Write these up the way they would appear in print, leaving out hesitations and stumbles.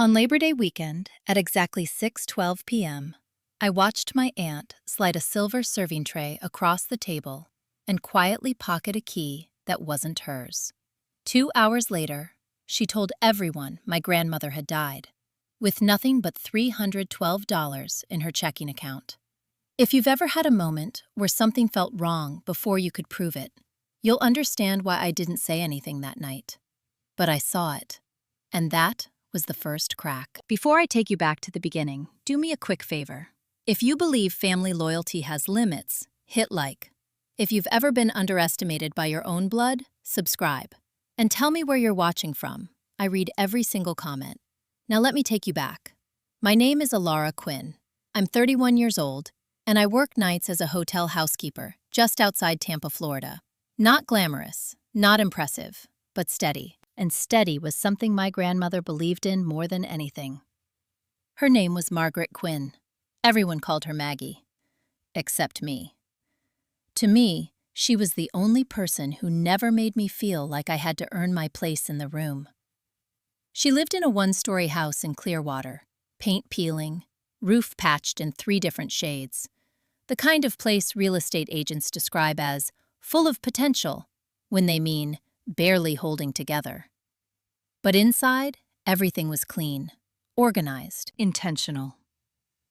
On Labor Day weekend, at exactly 6:12 p.m., I watched my aunt slide a silver serving tray across the table and quietly pocket a key that wasn't hers. 2 hours later, she told everyone my grandmother had died, with nothing but $312 in her checking account. If you've ever had a moment where something felt wrong before you could prove it, you'll understand why I didn't say anything that night. But I saw it, and that was the first crack. Before I take you back to the beginning, do me a quick favor. If you believe family loyalty has limits, hit like. If you've ever been underestimated by your own blood, subscribe. And tell me where you're watching from. I read every single comment. Now let me take you back. My name is Alara Quinn. I'm 31 years old, and I work nights as a hotel housekeeper just outside Tampa, Florida. Not glamorous, not impressive, but steady. And steady was something my grandmother believed in more than anything. Her name was Margaret Quinn. Everyone called her Maggie, except me. To me, she was the only person who never made me feel like I had to earn my place in the room. She lived in a one-story house in Clearwater, paint peeling, roof patched in 3 different shades, the kind of place real estate agents describe as full of potential when they mean barely holding together. But inside, everything was clean, organized, intentional.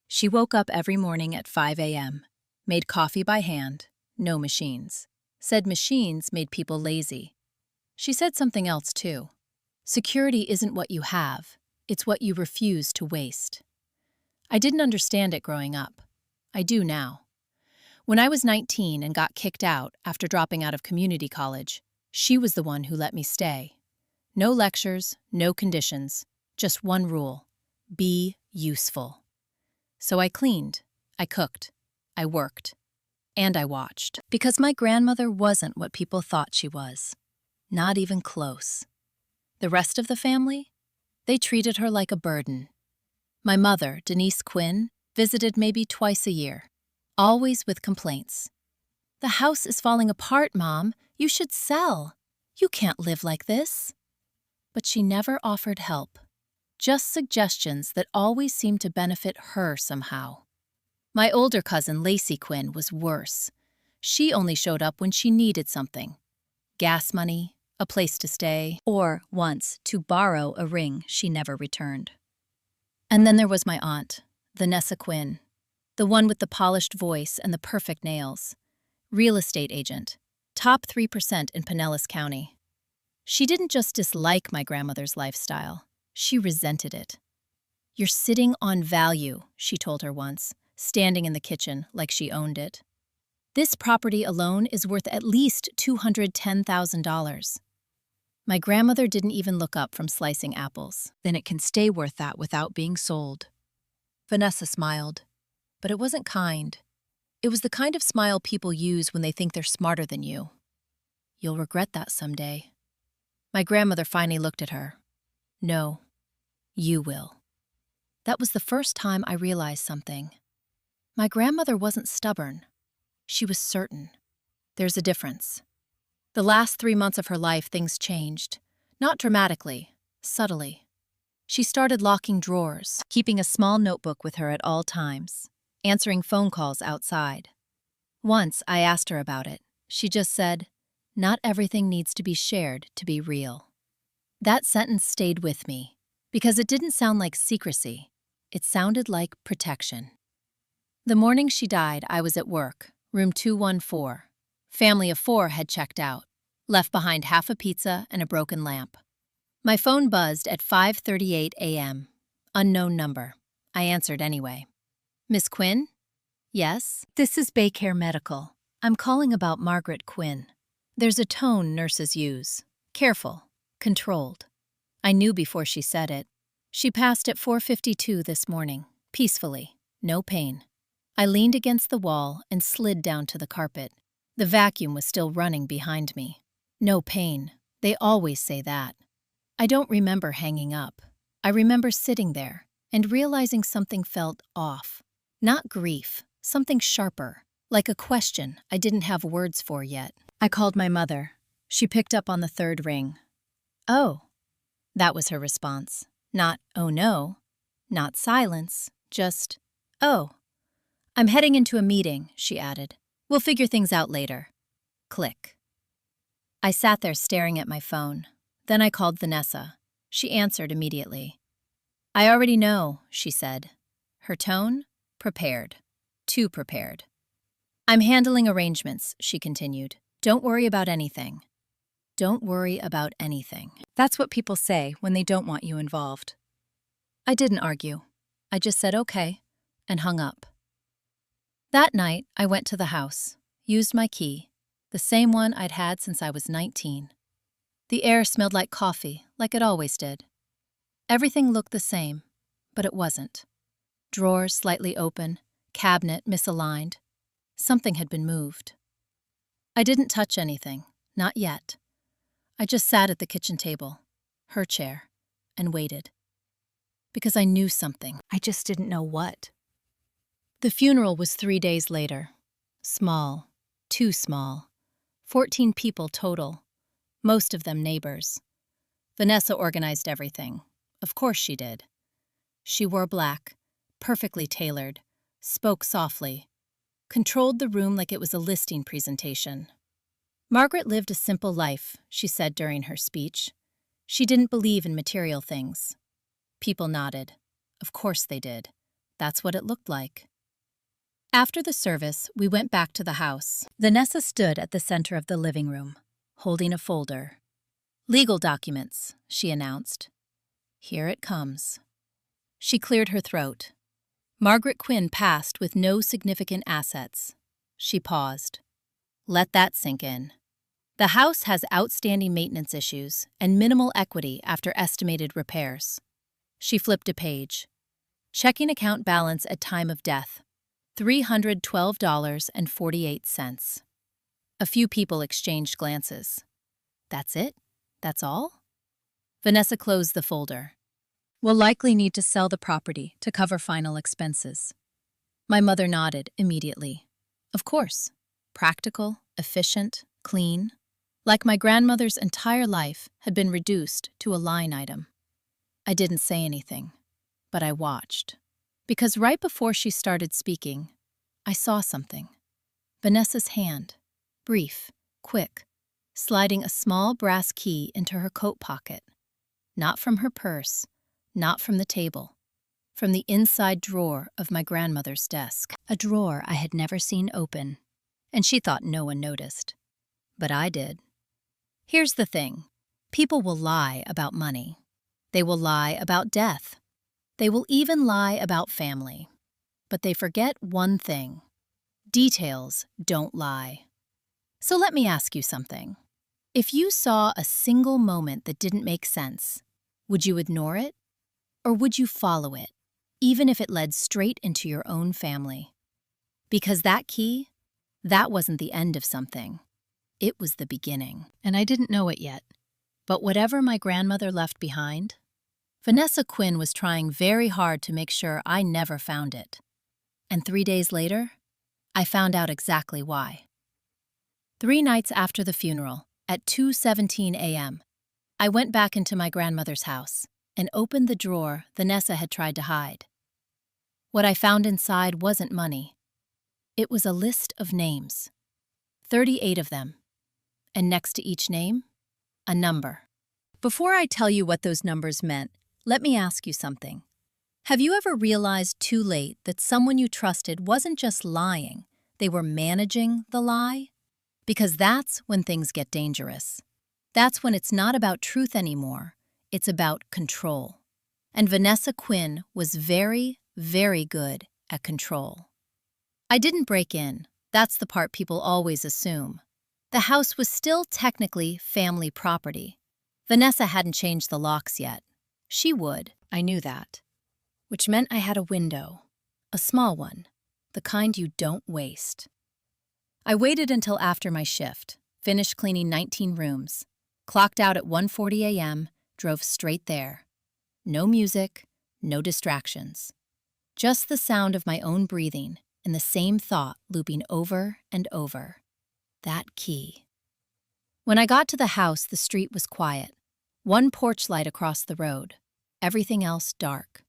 She woke up every morning at 5 a.m., made coffee by hand, no machines. Said machines made people lazy. She said something else too. Security isn't what you have, it's what you refuse to waste. I didn't understand it growing up. I do now. When I was 19 and got kicked out after dropping out of community college, she was the one who let me stay. No lectures, no conditions, just one rule: be useful. So I cleaned, I cooked, I worked, and I watched. Because my grandmother wasn't what people thought she was. Not even close. The rest of the family? They treated her like a burden. My mother, Denise Quinn, visited maybe twice a year, always with complaints. "The house is falling apart, Mom. You should sell. You can't live like this." But she never offered help, just suggestions that always seemed to benefit her somehow. My older cousin, Lacey Quinn, was worse. She only showed up when she needed something: gas money, a place to stay, or, once, to borrow a ring she never returned. And then there was my aunt, Vanessa Quinn, the one with the polished voice and the perfect nails. Real estate agent, top 3% in Pinellas County. She didn't just dislike my grandmother's lifestyle, she resented it. "You're sitting on value," she told her once, standing in the kitchen like she owned it. "This property alone is worth at least $210,000. My grandmother didn't even look up from slicing apples. "Then it can stay worth that without being sold." Vanessa smiled, but it wasn't kind. It was the kind of smile people use when they think they're smarter than you. "You'll regret that someday." My grandmother finally looked at her. "No, you will." That was the first time I realized something. My grandmother wasn't stubborn. She was certain. There's a difference. The last 3 months of her life, things changed. Not dramatically, subtly. She started locking drawers, keeping a small notebook with her at all times, answering phone calls outside. Once I asked her about it. She just said, "Not everything needs to be shared to be real." That sentence stayed with me, because it didn't sound like secrecy. It sounded like protection. The morning she died, I was at work, room 214. Family of 4 had checked out, left behind half a pizza and a broken lamp. My phone buzzed at 5:38 a.m. Unknown number. I answered anyway. "Miss Quinn?" "Yes, this is Baycare Medical. I'm calling about Margaret Quinn." There's a tone nurses use. Careful, controlled. I knew before she said it. "She passed at 4:52 this morning, peacefully, no pain." I leaned against the wall and slid down to the carpet. The vacuum was still running behind me. No pain. They always say that. I don't remember hanging up. I remember sitting there and realizing something felt off. Not grief, something sharper, like a question I didn't have words for yet. I called my mother. She picked up on the 3rd ring. "Oh." That was her response. Not, oh no, not silence, just, oh. I'm heading into a meeting, she added. We'll figure things out later. Click. I sat there staring at my phone. Then I called Vanessa. She answered immediately. I already know, she said. Her tone? Prepared. Too prepared. I'm handling arrangements, she continued. Don't worry about anything. Don't worry about anything. That's what people say when they don't want you involved. I didn't argue. I just said okay and hung up. That night, I went to the house, used my key, the same one I'd had since I was 19. The air smelled like coffee, like it always did. Everything looked the same, but it wasn't. Drawers slightly open, cabinet misaligned. Something had been moved. I didn't touch anything, not yet. I just sat at the kitchen table, her chair, and waited. Because I knew something. I just didn't know what. The funeral was 3 days later. Small, too small. 14 people total, most of them neighbors. Vanessa organized everything. Of course she did. She wore black, perfectly tailored, spoke softly, controlled the room like it was a listing presentation. Margaret lived a simple life, she said during her speech. She didn't believe in material things. People nodded. Of course they did. That's what it looked like. After the service, we went back to the house. Vanessa stood at the center of the living room, holding a folder. Legal documents, she announced. Here it comes. She cleared her throat. Margaret Quinn passed with no significant assets. She paused. Let that sink in. The house has outstanding maintenance issues and minimal equity after estimated repairs. She flipped a page. Checking account balance at time of death. $312.48. A few people exchanged glances. That's it? That's all? Vanessa closed the folder. We'll likely need to sell the property to cover final expenses. My mother nodded immediately. Of course. Practical, efficient, clean. Like my grandmother's entire life had been reduced to a line item. I didn't say anything, but I watched. Because right before she started speaking, I saw something. Vanessa's hand, brief, quick, sliding a small brass key into her coat pocket. Not from her purse, not from the table, from the inside drawer of my grandmother's desk. A drawer I had never seen open, and she thought no one noticed. But I did. Here's the thing. People will lie about money. They will lie about death. They will even lie about family. But they forget one thing. Details don't lie. So let me ask you something. If you saw a single moment that didn't make sense, would you ignore it? Or would you follow it, even if it led straight into your own family? Because that key, that wasn't the end of something. It was the beginning. And I didn't know it yet. But whatever my grandmother left behind, Vanessa Quinn was trying very hard to make sure I never found it. And 3 days later, I found out exactly why. 3 nights after the funeral, at 2:17 a.m., I went back into my grandmother's house and opened the drawer Vanessa had tried to hide. What I found inside wasn't money. It was a list of names, 38 of them, and next to each name, a number. Before I tell you what those numbers meant, let me ask you something. Have you ever realized too late that someone you trusted wasn't just lying, they were managing the lie? Because that's when things get dangerous. That's when it's not about truth anymore, it's about control. And Vanessa Quinn was very, very good at control. I didn't break in. That's the part people always assume. The house was still technically family property. Vanessa hadn't changed the locks yet. She would, I knew that. Which meant I had a window. A small one. The kind you don't waste. I waited until after my shift, finished cleaning 19 rooms, clocked out at 1:40 a.m., drove straight there. No music, no distractions. Just the sound of my own breathing and the same thought looping over and over. That key. When I got to the house, the street was quiet. One porch light across the road. everything else dark.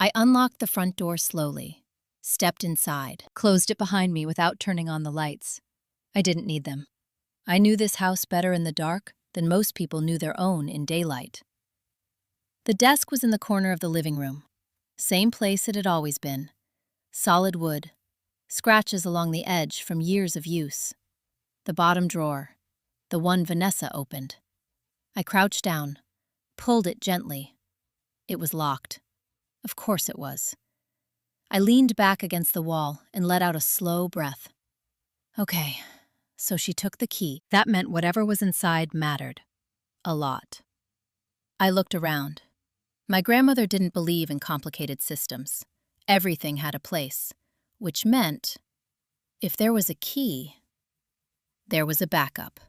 I unlocked the front door slowly, stepped inside, closed it behind me without turning on the lights. I didn't need them. I knew this house better in the dark than most people knew their own in daylight. The desk was in the corner of the living room. Same place it had always been. Solid wood, scratches along the edge from years of use. The bottom drawer, the one Vanessa opened. I crouched down, pulled it gently. It was locked. Of course it was. I leaned back against the wall and let out a slow breath. Okay, so she took the key. That meant whatever was inside mattered. A lot. I looked around. My grandmother didn't believe in complicated systems. Everything had a place, which meant if there was a key, there was a backup.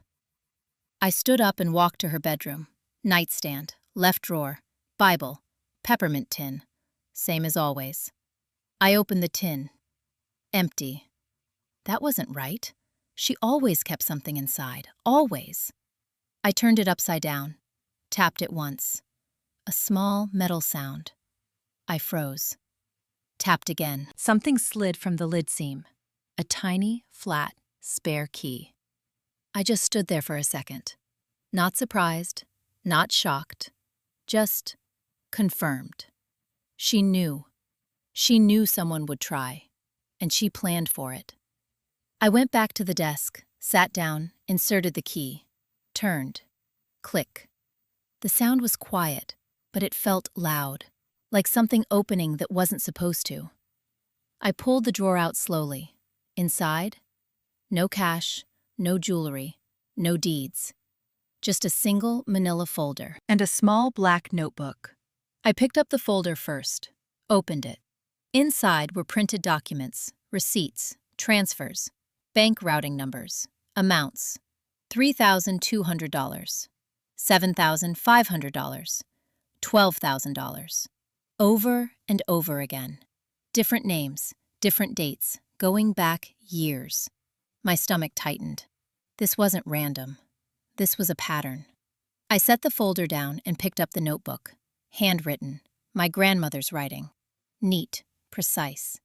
I stood up and walked to her bedroom. Nightstand, left drawer, Bible, peppermint tin. Same as always. I opened the tin. Empty. That wasn't right. She always kept something inside. Always. I turned it upside down. Tapped it once. A small metal sound. I froze. Tapped again. Something slid from the lid seam. A tiny, flat, spare key. I just stood there for a second. Not surprised, not shocked, just confirmed. She knew. She knew someone would try, and she planned for it. I went back to the desk, sat down, inserted the key, turned. Click. The sound was quiet, but it felt loud, like something opening that wasn't supposed to. I pulled the drawer out slowly. Inside, no cash, no jewelry, no deeds. Just a single manila folder and a small black notebook. I picked up the folder first, opened it. Inside were printed documents, receipts, transfers, bank routing numbers, amounts, $3,200, $7,500, $12,000. Over and over again. Different names, different dates, going back years. My stomach tightened. This wasn't random. This was a pattern. I set the folder down and picked up the notebook. Handwritten, my grandmother's writing. Neat, precise.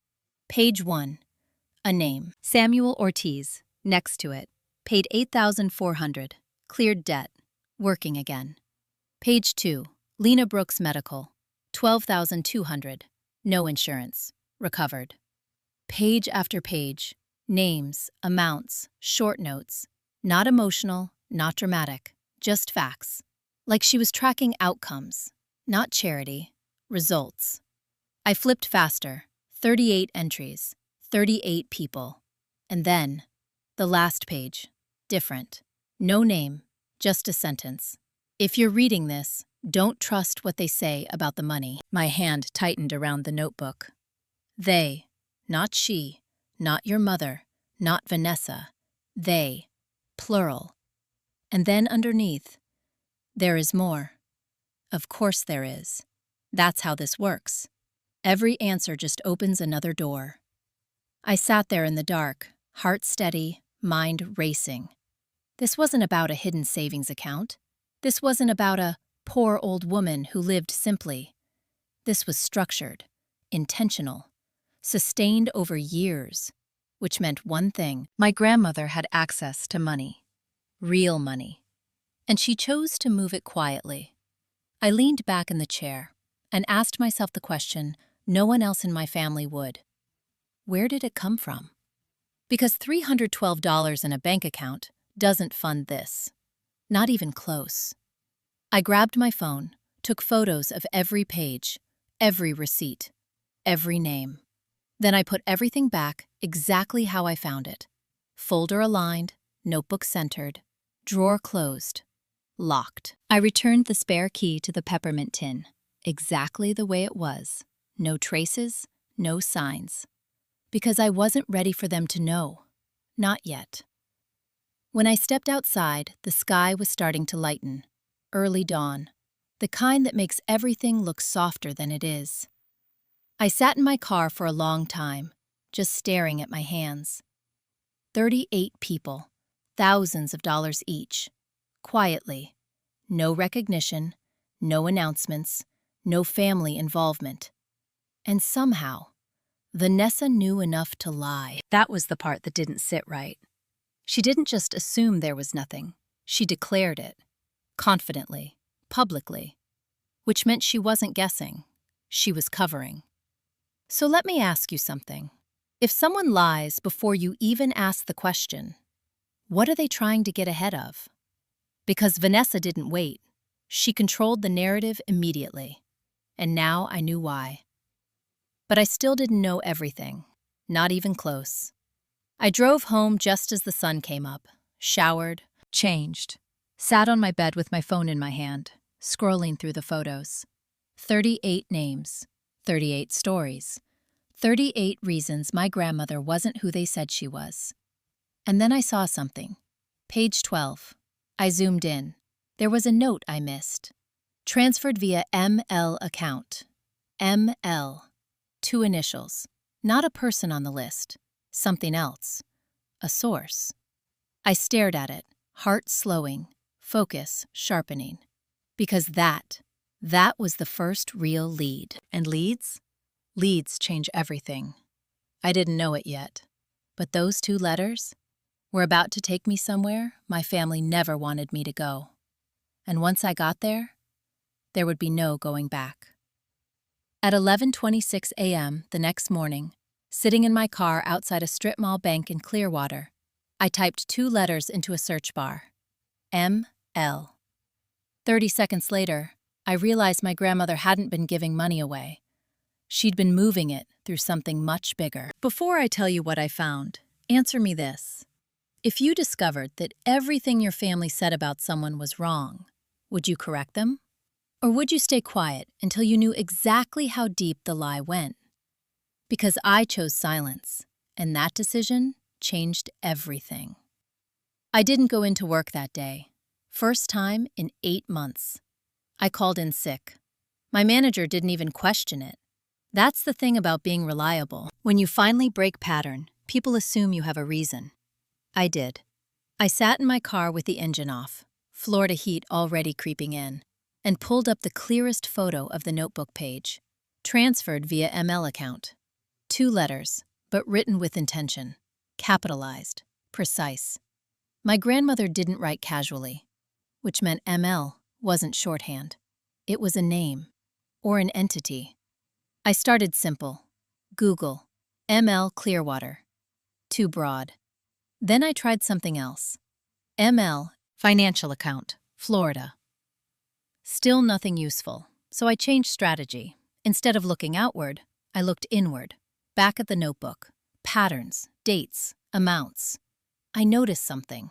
Page 1. A name. Samuel Ortiz. Next to it. Paid $8,400. Cleared debt. Working again. Page 2. Lena Brooks Medical. $12,200. No insurance. Recovered. Page after page. Names, amounts, short notes. Not emotional, not dramatic. Just facts. Like she was tracking outcomes. Not charity. Results. I flipped faster. 38 entries. 38 people. And then, the last page. Different. No name. Just a sentence. If you're reading this, don't trust what they say about the money. My hand tightened around the notebook. They, not she, not your mother, not Vanessa. They, plural. And then underneath, there is more. Of course there is. That's how this works. Every answer just opens another door. I sat there in the dark, heart steady, mind racing. This wasn't about a hidden savings account. This wasn't about a poor old woman who lived simply. This was structured, intentional, sustained over years, which meant one thing. My grandmother had access to money. Real money. And she chose to move it quietly. I leaned back in the chair and asked myself the question no one else in my family would. Where did it come from? Because $312 in a bank account doesn't fund this. Not even close. I grabbed my phone, took photos of every page, every receipt, every name. Then I put everything back exactly how I found it. Folder aligned, notebook centered, drawer closed, locked. I returned the spare key to the peppermint tin, exactly the way it was. No traces, no signs. Because I wasn't ready for them to know. Not yet. When I stepped outside, the sky was starting to lighten. Early dawn. The kind that makes everything look softer than it is. I sat in my car for a long time, just staring at my hands. 38 people, thousands of dollars each. Quietly. No recognition, no announcements, no family involvement. And somehow, Vanessa knew enough to lie. That was the part that didn't sit right. She didn't just assume there was nothing. She declared it, confidently, publicly, which meant she wasn't guessing. She was covering. So let me ask you something. If someone lies before you even ask the question, what are they trying to get ahead of? Because Vanessa didn't wait. She controlled the narrative immediately. And now I knew why. But I still didn't know everything, not even close. I drove home just as the sun came up, showered, changed, sat on my bed with my phone in my hand, scrolling through the photos. 38 names, 38 stories, 38 reasons my grandmother wasn't who they said she was. And then I saw something. Page 12. I zoomed in. There was a note I missed. Transferred via ML account. ML. 2 initials. Not a person on the list. Something else. A source. I stared at it, heart slowing, focus sharpening. Because that was the first real lead. And leads? Leads change everything. I didn't know it yet. But those 2 letters were about to take me somewhere my family never wanted me to go. And once I got there would be no going back. At 11:26 a.m. the next morning, sitting in my car outside a strip mall bank in Clearwater, I typed 2 letters into a search bar. M.L. 30 seconds later, I realized my grandmother hadn't been giving money away. She'd been moving it through something much bigger. Before I tell you what I found, answer me this. If you discovered that everything your family said about someone was wrong, would you correct them? Or would you stay quiet until you knew exactly how deep the lie went? Because I chose silence, and that decision changed everything. I didn't go into work that day. First time in 8 months. I called in sick. My manager didn't even question it. That's the thing about being reliable. When you finally break pattern, people assume you have a reason. I did. I sat in my car with the engine off, Florida heat already creeping in, and pulled up the clearest photo of the notebook page, transferred via ML account. 2 letters, but written with intention, capitalized, precise. My grandmother didn't write casually, which meant ML wasn't shorthand. It was a name, or an entity. I started simple. Google, ML Clearwater. Too broad. Then I tried something else. ML, financial account, Florida. Still nothing useful, so I changed strategy. Instead of looking outward, I looked inward, back at the notebook. Patterns, dates, amounts. I noticed something.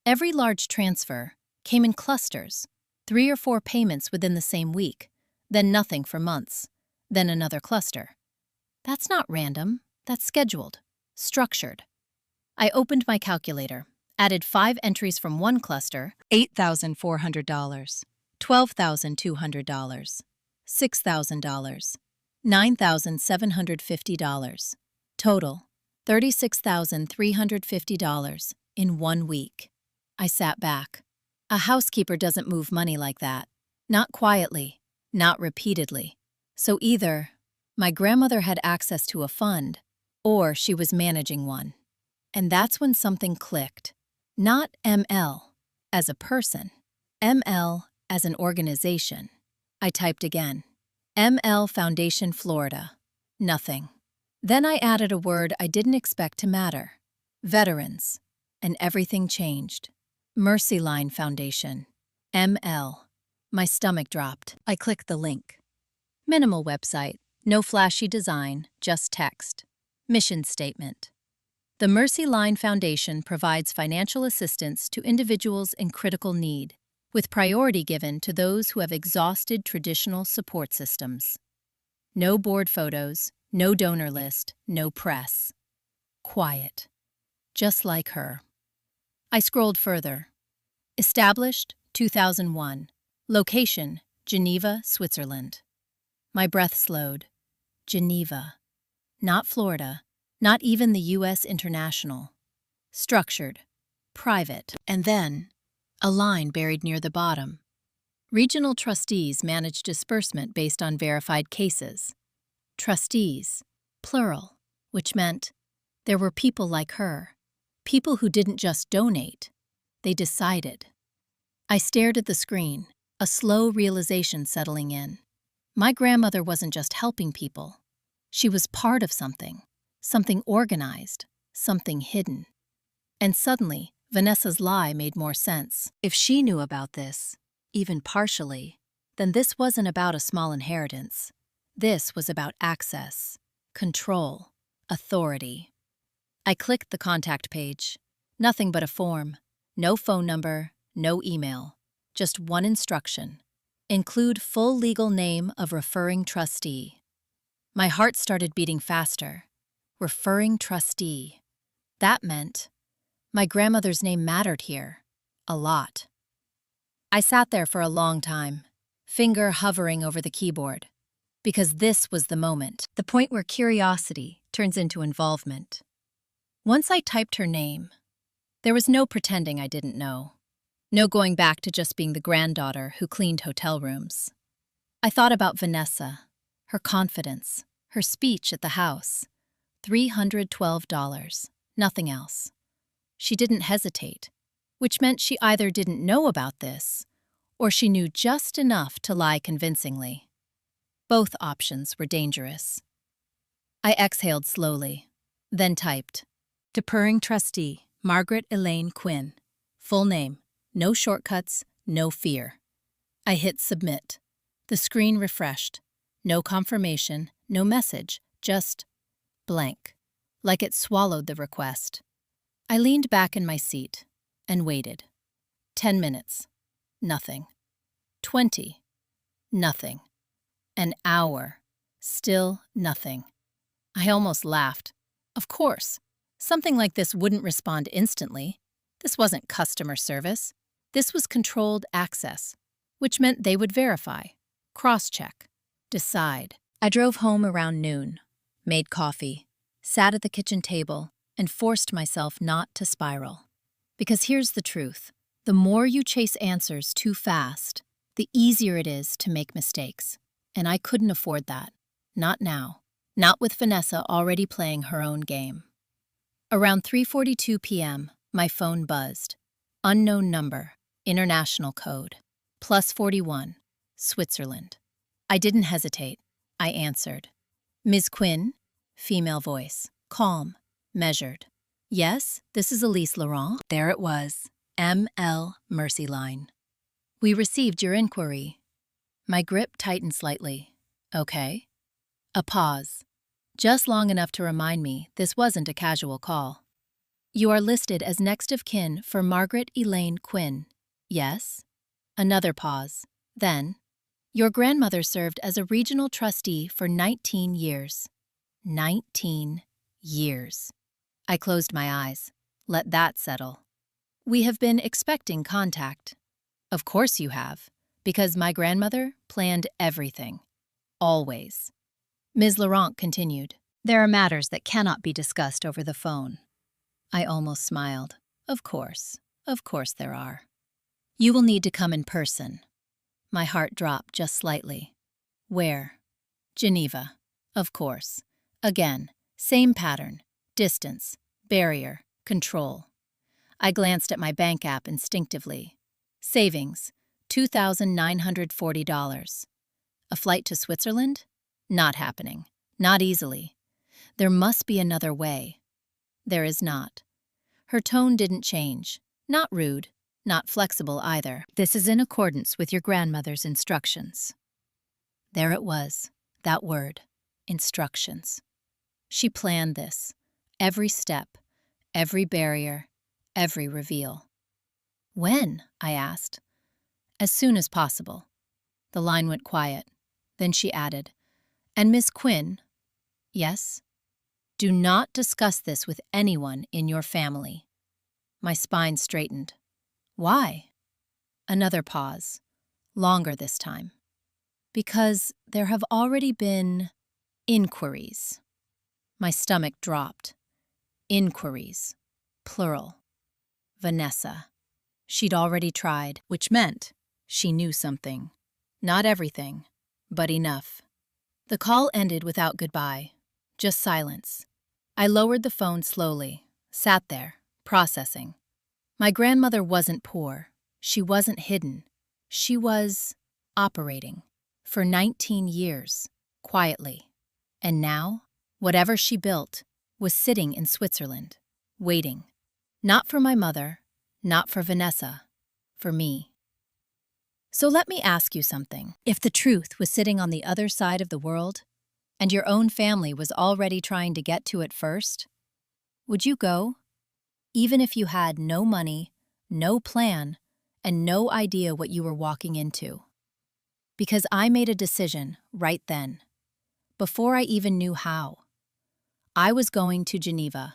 Every large transfer came in clusters, 3 or 4 payments within the same week, then nothing for months, then another cluster. That's not random, that's scheduled, structured. I opened my calculator, added 5 entries from one cluster, $8,400, $12,200, $6,000, $9,750. Total, $36,350 in 1 week. I sat back. A housekeeper doesn't move money like that. Not quietly, not repeatedly. So either my grandmother had access to a fund, or she was managing one. And that's when something clicked. Not ML as a person, ML as an organization. I typed again. ML Foundation Florida. Nothing. Then I added a word I didn't expect to matter. Veterans. And everything changed. Mercy Line Foundation. ML. My stomach dropped. I clicked the link. Minimal website. No flashy design, just text. Mission statement. The Mercy Line Foundation provides financial assistance to individuals in critical need, with priority given to those who have exhausted traditional support systems. No board photos, no donor list, no press. Quiet. Just like her. I scrolled further. Established, 2001. Location, Geneva, Switzerland. My breath slowed. Geneva. Not Florida. Not even the U.S. International. Structured. Private. And then, a line buried near the bottom. Regional trustees manage disbursement based on verified cases. Trustees, plural, which meant there were people like her, people who didn't just donate, they decided. I stared at the screen, a slow realization settling in. My grandmother wasn't just helping people. She was part of something organized, something hidden. And suddenly, Vanessa's lie made more sense. If she knew about this, even partially, then this wasn't about a small inheritance. This was about access, control, authority. I clicked the contact page. Nothing but a form. No phone number, no email. Just one instruction. Include full legal name of referring trustee. My heart started beating faster. Referring trustee. That meant my grandmother's name mattered here. A lot. I sat there for a long time, finger hovering over the keyboard, because this was the moment, the point where curiosity turns into involvement. Once I typed her name, there was no pretending I didn't know. No going back to just being the granddaughter who cleaned hotel rooms. I thought about Vanessa, her confidence, her speech at the house. $312, nothing else. She didn't hesitate, which meant she either didn't know about this, or she knew just enough to lie convincingly. Both options were dangerous. I exhaled slowly, then typed, Deferring Trustee, Margaret Elaine Quinn. Full name, no shortcuts, no fear. I hit submit. The screen refreshed. No confirmation, no message, just blank, like it swallowed the request. I leaned back in my seat and waited. 10 minutes. Nothing. 20. Nothing. An hour. Still nothing. I almost laughed. Of course. Something like this wouldn't respond instantly. This wasn't customer service. This was controlled access, which meant they would verify, cross-check, decide. I drove home around noon, made coffee, sat at the kitchen table, and forced myself not to spiral. Because here's the truth. The more you chase answers too fast, the easier it is to make mistakes. And I couldn't afford that. Not now. Not with Vanessa already playing her own game. Around 3:42 p.m., my phone buzzed. Unknown number, international code. +41, Switzerland. I didn't hesitate. I answered. Ms. Quinn? Female voice. Calm. Measured. Yes, this is Elise Laurent. There it was. ML Mercy Line. We received your inquiry. My grip tightened slightly. Okay. A pause. Just long enough to remind me this wasn't a casual call. You are listed as next of kin for Margaret Elaine Quinn. Yes? Another pause. Then, your grandmother served as a regional trustee for 19 years. 19 years. I closed my eyes. Let that settle. We have been expecting contact. Of course you have, because my grandmother planned everything. Always. Ms. Laurent continued. There are matters that cannot be discussed over the phone. I almost smiled. Of course there are. You will need to come in person. My heart dropped just slightly. Where? Geneva. Of course. Again, same pattern. Distance, barrier, control. I glanced at my bank app instinctively. Savings, $2,940. A flight to Switzerland? Not happening. Not easily. There must be another way. There is not. Her tone didn't change. Not rude, not flexible either. This is in accordance with your grandmother's instructions. There it was, that word, instructions. She planned this. Every step, every barrier, every reveal. When? I asked. As soon as possible. The line went quiet. Then she added, And Miss Quinn? Yes? Do not discuss this with anyone in your family. My spine straightened. Why? Another pause. Longer this time. Because there have already been inquiries. My stomach dropped. Inquiries. Plural. Vanessa. She'd already tried, which meant she knew something. Not everything, but enough. The call ended without goodbye, just silence. I lowered the phone slowly, sat there, processing. My grandmother wasn't poor. She wasn't hidden. She was operating for 19 years, quietly. And now, whatever she built was sitting in Switzerland, waiting. Not for my mother, not for Vanessa, for me. So let me ask you something. If the truth was sitting on the other side of the world, and your own family was already trying to get to it first, would you go? Even if you had no money, no plan, and no idea what you were walking into. Because I made a decision right then, before I even knew how. I was going to Geneva,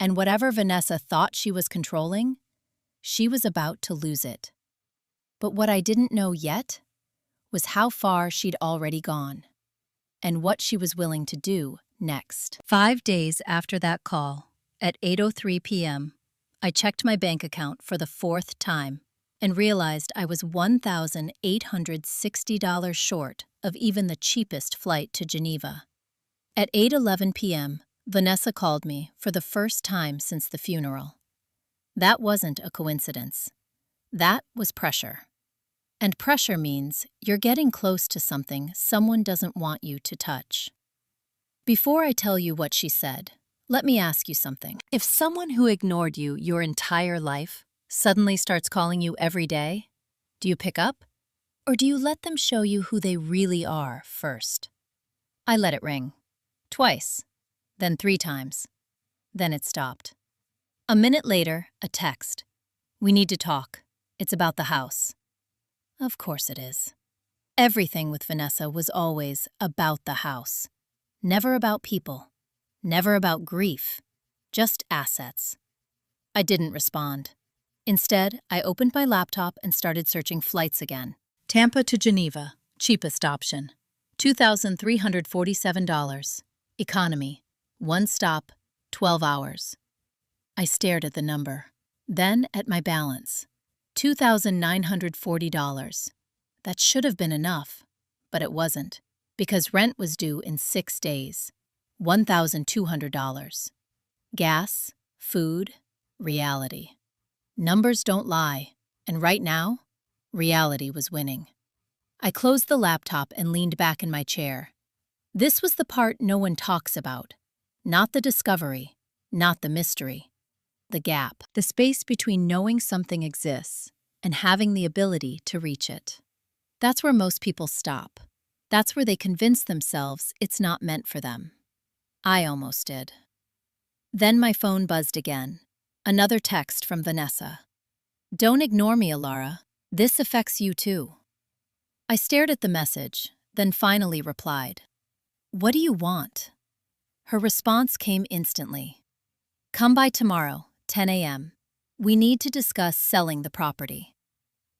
and whatever Vanessa thought she was controlling, she was about to lose it. But what I didn't know yet was how far she'd already gone, and what she was willing to do next. 5 days after that call, at 8:03 p.m., I checked my bank account for the 4th time and realized I was $1,860 short of even the cheapest flight to Geneva. At 8:11 p.m., Vanessa called me for the first time since the funeral. That wasn't a coincidence. That was pressure. And pressure means you're getting close to something someone doesn't want you to touch. Before I tell you what she said, let me ask you something. If someone who ignored you your entire life suddenly starts calling you every day, do you pick up? Or do you let them show you who they really are first? I let it ring. Twice. Then 3 times. Then it stopped. A minute later, a text. We need to talk. It's about the house. Of course it is. Everything with Vanessa was always about the house. Never about people. Never about grief. Just assets. I didn't respond. Instead, I opened my laptop and started searching flights again. Tampa to Geneva, cheapest option. $2,347. Economy. 1 stop, 12 hours. I stared at the number, then at my balance. $2,940. That should have been enough, but it wasn't, because rent was due in 6 days. $1,200. Gas, food, reality. Numbers don't lie, and right now, reality was winning. I closed the laptop and leaned back in my chair. This was the part no one talks about. Not the discovery, not the mystery. The gap. The space between knowing something exists and having the ability to reach it. That's where most people stop. That's where they convince themselves it's not meant for them. I almost did. Then my phone buzzed again. Another text from Vanessa. Don't ignore me, Alara. This affects you too. I stared at the message, then finally replied. What do you want? Her response came instantly. Come by tomorrow, 10 a.m. We need to discuss selling the property.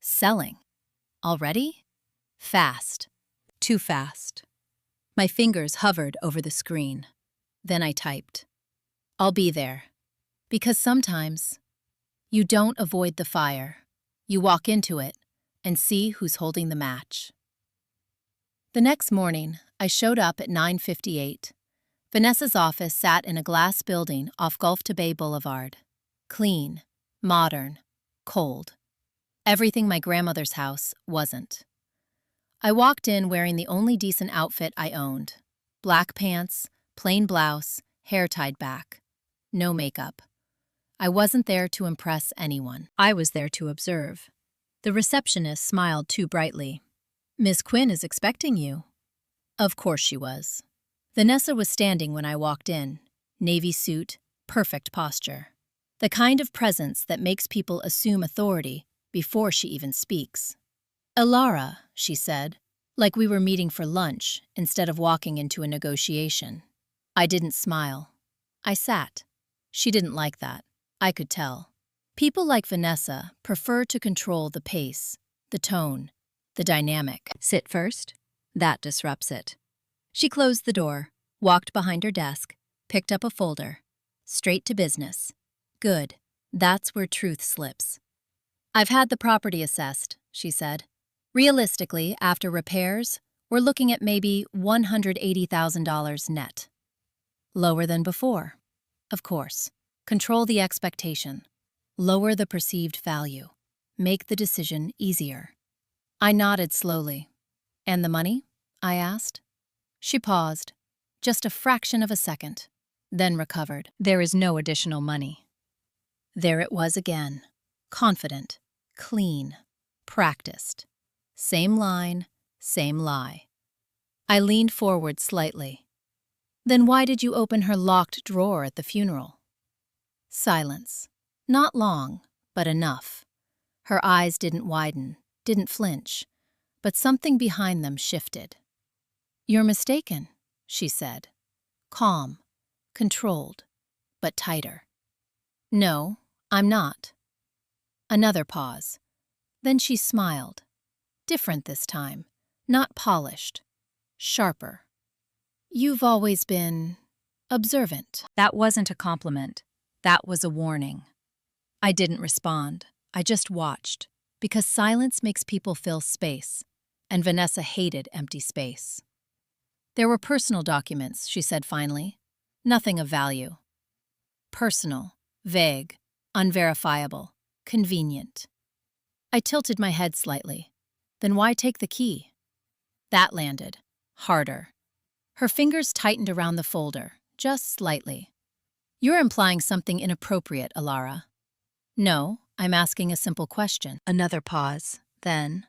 Selling? Already? Fast. Too fast. My fingers hovered over the screen. Then I typed. I'll be there. Because sometimes, you don't avoid the fire. You walk into it and see who's holding the match. The next morning, I showed up at 9:58. Vanessa's office sat in a glass building off Gulf to Bay Boulevard. Clean, modern, cold. Everything my grandmother's house wasn't. I walked in wearing the only decent outfit I owned. Black pants, plain blouse, hair tied back. No makeup. I wasn't there to impress anyone. I was there to observe. The receptionist smiled too brightly. Miss Quinn is expecting you. Of course she was. Vanessa was standing when I walked in. Navy suit, perfect posture. The kind of presence that makes people assume authority before she even speaks. Alara, she said, like we were meeting for lunch instead of walking into a negotiation. I didn't smile. I sat. She didn't like that. I could tell. People like Vanessa prefer to control the pace, the tone, the dynamic. Sit first. That disrupts it. She closed the door, walked behind her desk, picked up a folder. Straight to business. Good. That's where truth slips. I've had the property assessed, she said. Realistically, after repairs, we're looking at maybe $180,000 net. Lower than before. Of course. Control the expectation. Lower the perceived value. Make the decision easier. I nodded slowly. And the money? I asked. She paused, just a fraction of a second, then recovered. There is no additional money. There it was again. Confident, clean, practiced. Same line, same lie. I leaned forward slightly. Then why did you open her locked drawer at the funeral? Silence. Not long, but enough. Her eyes didn't widen, didn't flinch, but something behind them shifted. You're mistaken, she said. Calm, controlled, but tighter. No, I'm not. Another pause. Then she smiled. Different this time, not polished, sharper. You've always been observant. That wasn't a compliment. That was a warning. I didn't respond. I just watched, because silence makes people fill space, and Vanessa hated empty space. There were personal documents, she said finally. Nothing of value. Personal, vague, unverifiable, convenient. I tilted my head slightly. Then why take the key? That landed. Harder. Her fingers tightened around the folder, just slightly. You're implying something inappropriate, Alara. No, I'm asking a simple question. Another pause. Then,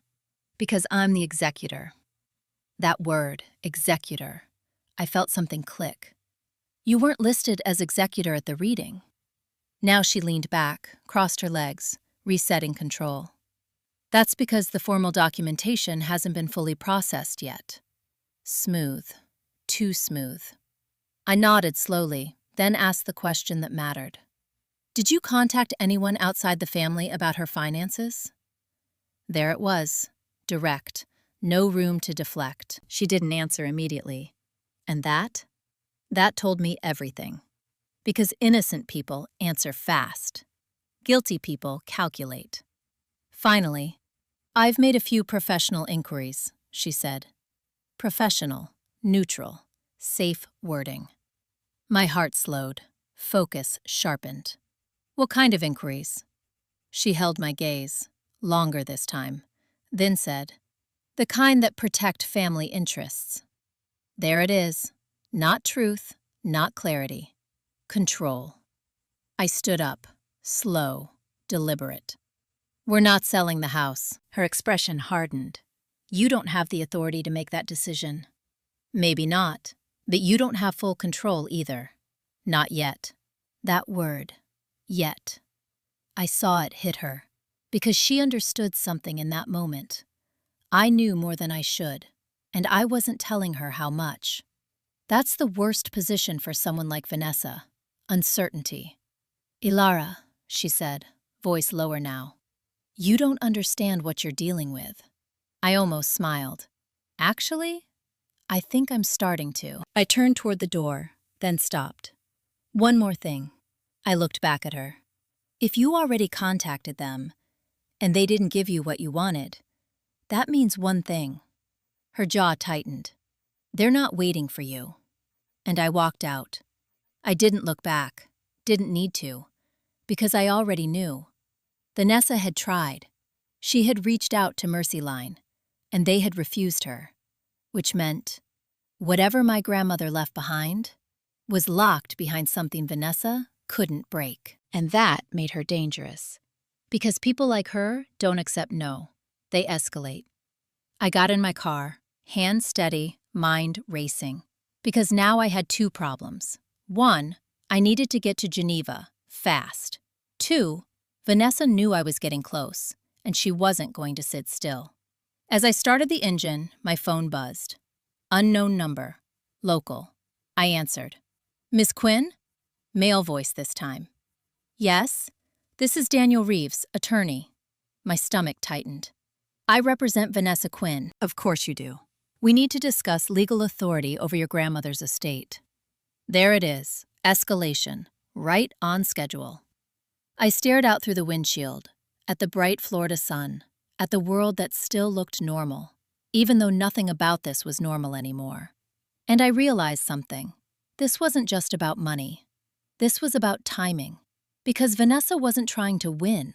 because I'm the executor. That word, executor. I felt something click. You weren't listed as executor at the reading. Now she leaned back, crossed her legs, resetting control. That's because the formal documentation hasn't been fully processed yet. Smooth. Too smooth. I nodded slowly, then asked the question that mattered. Did you contact anyone outside the family about her finances? There it was. Direct. No room to deflect. She didn't answer immediately. And that told me everything. Because innocent people answer fast. Guilty people calculate. Finally, I've made a few professional inquiries, she said. Professional, neutral, safe wording. My heart slowed. Focus sharpened. What kind of inquiries? She held my gaze, longer this time, then said, the kind that protect family interests. There it is. Not truth, not clarity. Control. I stood up, slow, deliberate. We're not selling the house. Her expression hardened. You don't have the authority to make that decision. Maybe not, but you don't have full control either. Not yet. That word, yet. I saw it hit her, because she understood something in that moment. I knew more than I should, and I wasn't telling her how much. That's the worst position for someone like Vanessa. Uncertainty. Ilara, she said, voice lower now. You don't understand what you're dealing with. I almost smiled. Actually, I think I'm starting to. I turned toward the door, then stopped. One more thing. I looked back at her. If you already contacted them, and they didn't give you what you wanted, that means one thing. Her jaw tightened. They're not waiting for you. And I walked out. I didn't look back, didn't need to, because I already knew. Vanessa had tried. She had reached out to Mercy Line, and they had refused her, which meant whatever my grandmother left behind was locked behind something Vanessa couldn't break. And that made her dangerous, because people like her don't accept no. They escalate. I got in my car, hands steady, mind racing, because now I had two problems. One, I needed to get to Geneva, fast. Two, Vanessa knew I was getting close, and she wasn't going to sit still. As I started the engine, my phone buzzed. Unknown number. Local. I answered. Miss Quinn? Male voice this time. Yes? This is Daniel Reeves, attorney. My stomach tightened. I represent Vanessa Quinn. Of course you do. We need to discuss legal authority over your grandmother's estate. There it is. Escalation. Right on schedule. I stared out through the windshield, at the bright Florida sun, at the world that still looked normal, even though nothing about this was normal anymore. And I realized something. This wasn't just about money. This was about timing. Because Vanessa wasn't trying to win.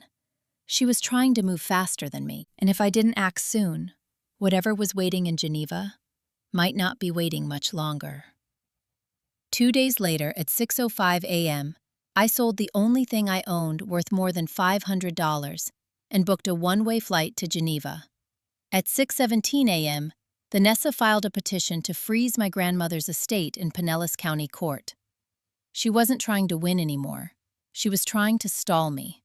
She was trying to move faster than me. And if I didn't act soon, whatever was waiting in Geneva might not be waiting much longer. 2 days later, at 6:05 a.m., I sold the only thing I owned worth more than $500 and booked a one-way flight to Geneva. At 6:17 a.m., Vanessa filed a petition to freeze my grandmother's estate in Pinellas County Court. She wasn't trying to win anymore. She was trying to stall me.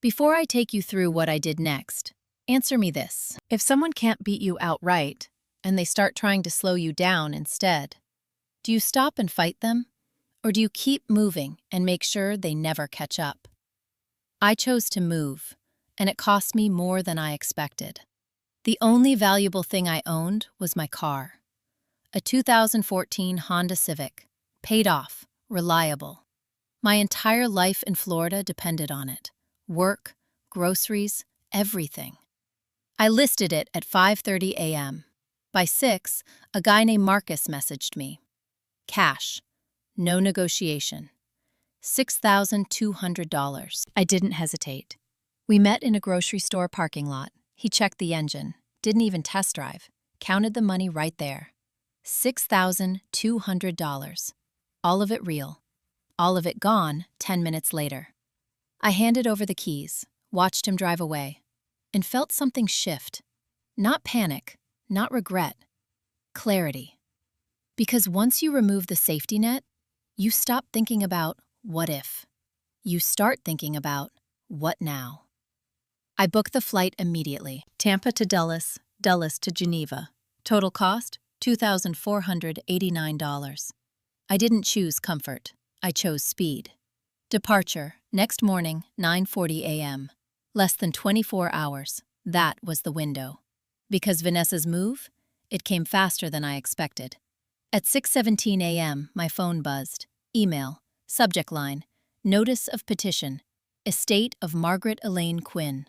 Before I take you through what I did next, answer me this. If someone can't beat you outright, and they start trying to slow you down instead, do you stop and fight them? Or do you keep moving and make sure they never catch up? I chose to move, and it cost me more than I expected. The only valuable thing I owned was my car. A 2014 Honda Civic, paid off, reliable. My entire life in Florida depended on it. Work, groceries, everything. I listed it at 5:30 a.m. By 6, a guy named Marcus messaged me. Cash. No negotiation. $6,200. I didn't hesitate. We met in a grocery store parking lot. He checked the engine, didn't even test drive, counted the money right there. $6,200. All of it real. All of it gone 10 minutes later. I handed over the keys, watched him drive away, and felt something shift. Not panic, not regret. Clarity. Because once you remove the safety net, you stop thinking about what if. You start thinking about what now. I booked the flight immediately. Tampa to Dulles, Dulles to Geneva. Total cost, $2,489. I didn't choose comfort. I chose speed. Departure, next morning, 9:40 a.m. Less than 24 hours. That was the window. Because Vanessa's move, it came faster than I expected. At 6:17 a.m., my phone buzzed. Email, subject line, notice of petition, estate of Margaret Elaine Quinn.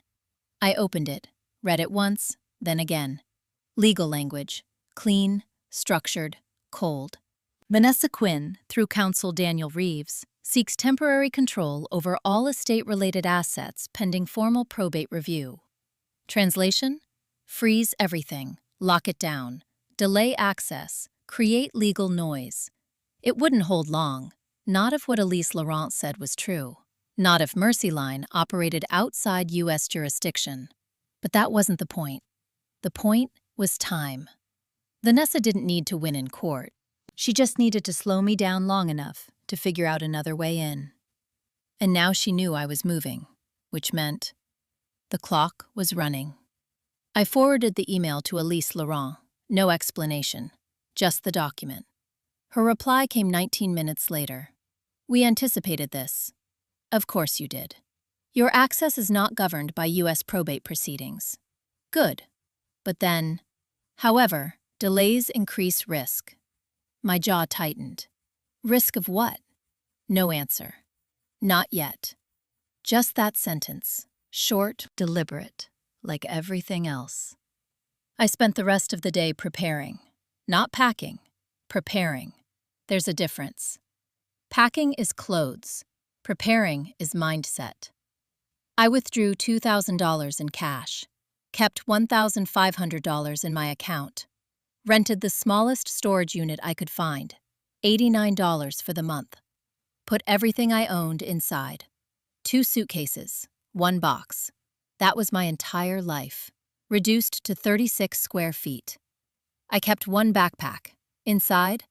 I opened it, read it once, then again. Legal language, clean, structured, cold. Vanessa Quinn, through counsel Daniel Reeves, seeks temporary control over all estate-related assets pending formal probate review. Translation? Freeze everything, lock it down, delay access, create legal noise. It wouldn't hold long, not if what Elise Laurent said was true, not if Mercy Line operated outside U.S. jurisdiction. But that wasn't the point. The point was time. Vanessa didn't need to win in court. She just needed to slow me down long enough to figure out another way in. And now she knew I was moving, which meant the clock was running. I forwarded the email to Elise Laurent, no explanation, just the document. Her reply came 19 minutes later. We anticipated this. Of course you did. Your access is not governed by U.S. probate proceedings. Good. But then, however, delays increase risk. My jaw tightened. Risk of what? No answer. Not yet. Just that sentence. Short, deliberate, like everything else. I spent the rest of the day preparing. Not packing. Preparing. There's a difference. Packing is clothes. Preparing is mindset. I withdrew $2,000 in cash, kept $1,500 in my account, rented the smallest storage unit I could find, $89 for the month, put everything I owned inside. 2 suitcases, 1 box. That was my entire life, reduced to 36 square feet. I kept 1 backpack. Inside,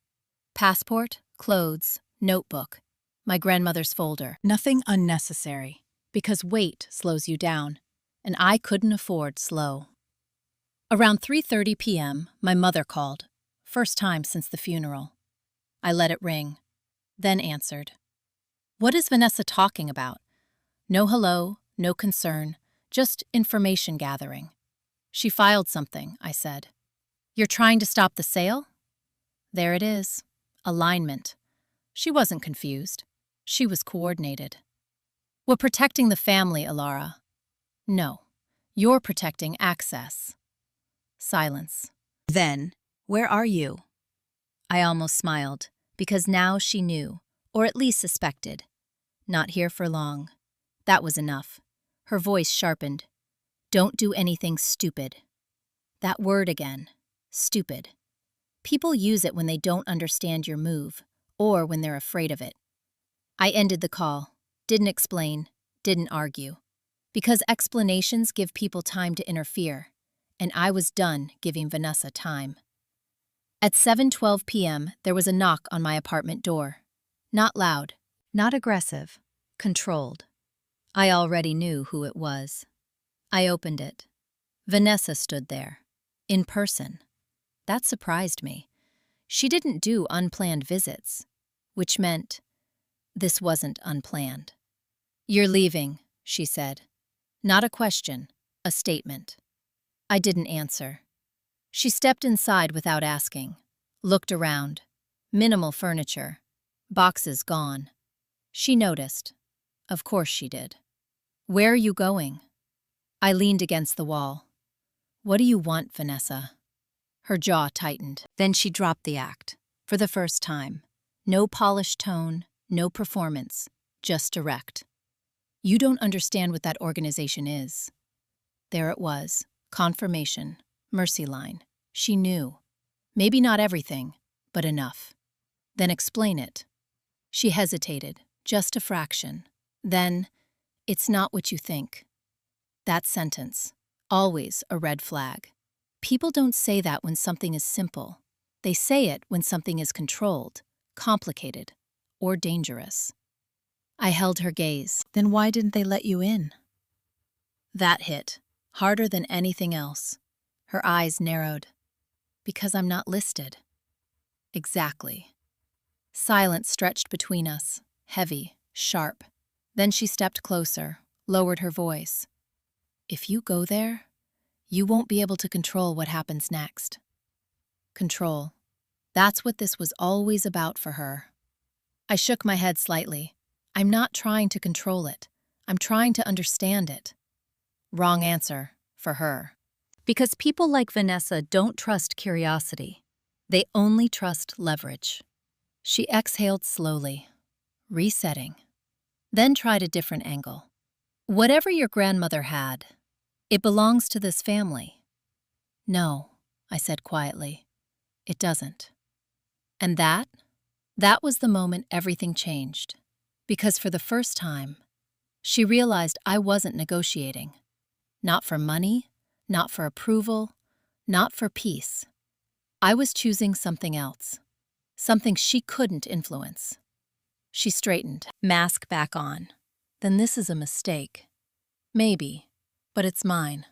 passport, clothes, notebook, my grandmother's folder. Nothing unnecessary, because weight slows you down, and I couldn't afford slow. Around 3:30 p.m., my mother called, first time since the funeral. I let it ring, then answered. What is Vanessa talking about? No hello, no concern, just information gathering. She filed something, I said. You're trying to stop the sale? There it is. Alignment. She wasn't confused. She was coordinated. We're protecting the family, Alara. No. You're protecting access. Silence. Then, where are you? I almost smiled, because now she knew, or at least suspected. Not here for long. That was enough. Her voice sharpened. Don't do anything stupid. That word again. Stupid. People use it when they don't understand your move, or when they're afraid of it. I ended the call. Didn't explain. Didn't argue. Because explanations give people time to interfere, and I was done giving Vanessa time. At 7:12 p.m., there was a knock on my apartment door. Not loud, not aggressive, controlled. I already knew who it was. I opened it. Vanessa stood there, in person. That surprised me. She didn't do unplanned visits, which meant this wasn't unplanned. You're leaving, she said. Not a question, a statement. I didn't answer. She stepped inside without asking, looked around. Minimal furniture. Boxes gone. She noticed. Of course she did. Where are you going? I leaned against the wall. What do you want, Vanessa? Her jaw tightened. Then she dropped the act. For the first time. No polished tone, no performance, just direct. You don't understand what that organization is. There it was. Confirmation. Mercy line. She knew. Maybe not everything, but enough. Then explain it. She hesitated, just a fraction. Then, it's not what you think. That sentence. Always a red flag. People don't say that when something is simple. They say it when something is controlled, complicated, or dangerous. I held her gaze. Then why didn't they let you in? That hit, harder than anything else. Her eyes narrowed. Because I'm not listed. Exactly. Silence stretched between us, heavy, sharp. Then she stepped closer, lowered her voice. If you go there, you won't be able to control what happens next. Control. That's what this was always about for her. I shook my head slightly. I'm not trying to control it. I'm trying to understand it. Wrong answer, for her. Because people like Vanessa don't trust curiosity. They only trust leverage. She exhaled slowly, resetting. Then tried a different angle. Whatever your grandmother had, it belongs to this family. No, I said quietly. It doesn't. And that was the moment everything changed. Because for the first time, she realized I wasn't negotiating. Not for money, not for approval, not for peace. I was choosing something else. Something she couldn't influence. She straightened, mask back on. Then this is a mistake. Maybe, but it's mine.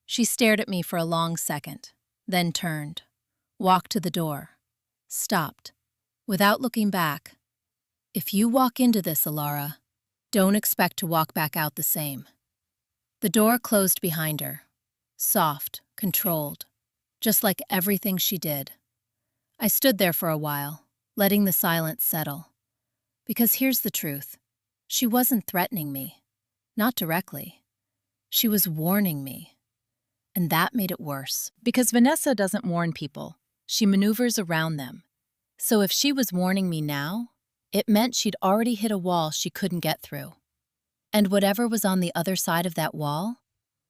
She stared at me for a long second, then turned, walked to the door, stopped, without looking back. If you walk into this, Alara, don't expect to walk back out the same. The door closed behind her, soft, controlled, just like everything she did. I stood there for a while, letting the silence settle. Because here's the truth. She wasn't threatening me. Not directly. She was warning me. And that made it worse. Because Vanessa doesn't warn people. She maneuvers around them. So if she was warning me now, it meant she'd already hit a wall she couldn't get through. And whatever was on the other side of that wall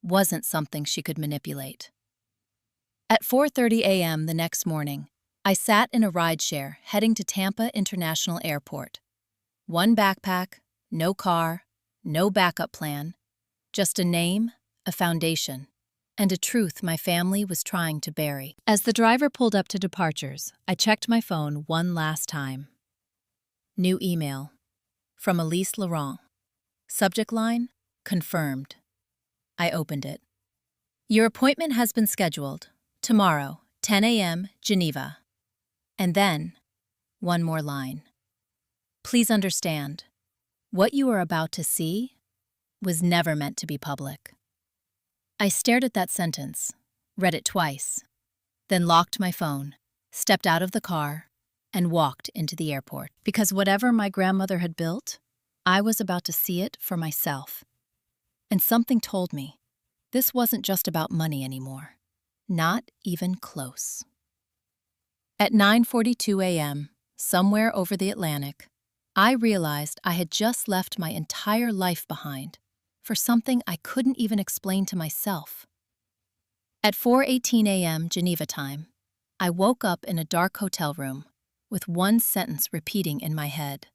wasn't something she could manipulate. At 4:30 a.m. the next morning, I sat in a rideshare heading to Tampa International Airport. One backpack, no car, no backup plan, just a name, a foundation, and a truth my family was trying to bury. As the driver pulled up to departures, I checked my phone one last time. New email. From Elise Laurent. Subject line, confirmed. I opened it. Your appointment has been scheduled. Tomorrow, 10 a.m., Geneva. And then, one more line. Please understand, what you are about to see was never meant to be public. I stared at that sentence, read it twice, then locked my phone, stepped out of the car, and walked into the airport. Because whatever my grandmother had built, I was about to see it for myself. And something told me, This wasn't just about money anymore. Not even close. At 9:42 a.m., somewhere over the Atlantic, I realized I had just left my entire life behind for something I couldn't even explain to myself. At 4:18 a.m. Geneva time, I woke up in a dark hotel room with one sentence repeating in my head: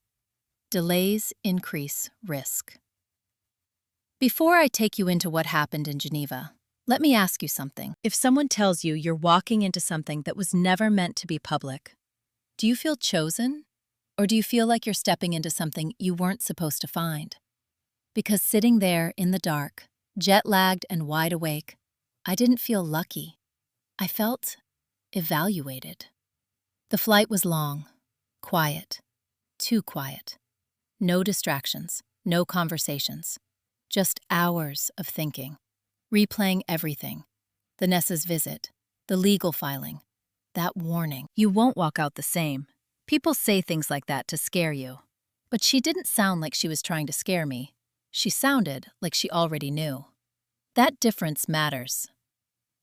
delays increase risk. Before I take you into what happened in Geneva, let me ask you something. If someone tells you you're walking into something that was never meant to be public, do you feel chosen? Or do you feel like you're stepping into something you weren't supposed to find? Because sitting there in the dark, jet-lagged and wide awake, I didn't feel lucky. I felt evaluated. The flight was long, quiet, too quiet. No distractions, no conversations, just hours of thinking, replaying everything. Vanessa's visit, the legal filing, that warning. You won't walk out the same. People say things like that to scare you. But she didn't sound like she was trying to scare me. She sounded like she already knew. That difference matters.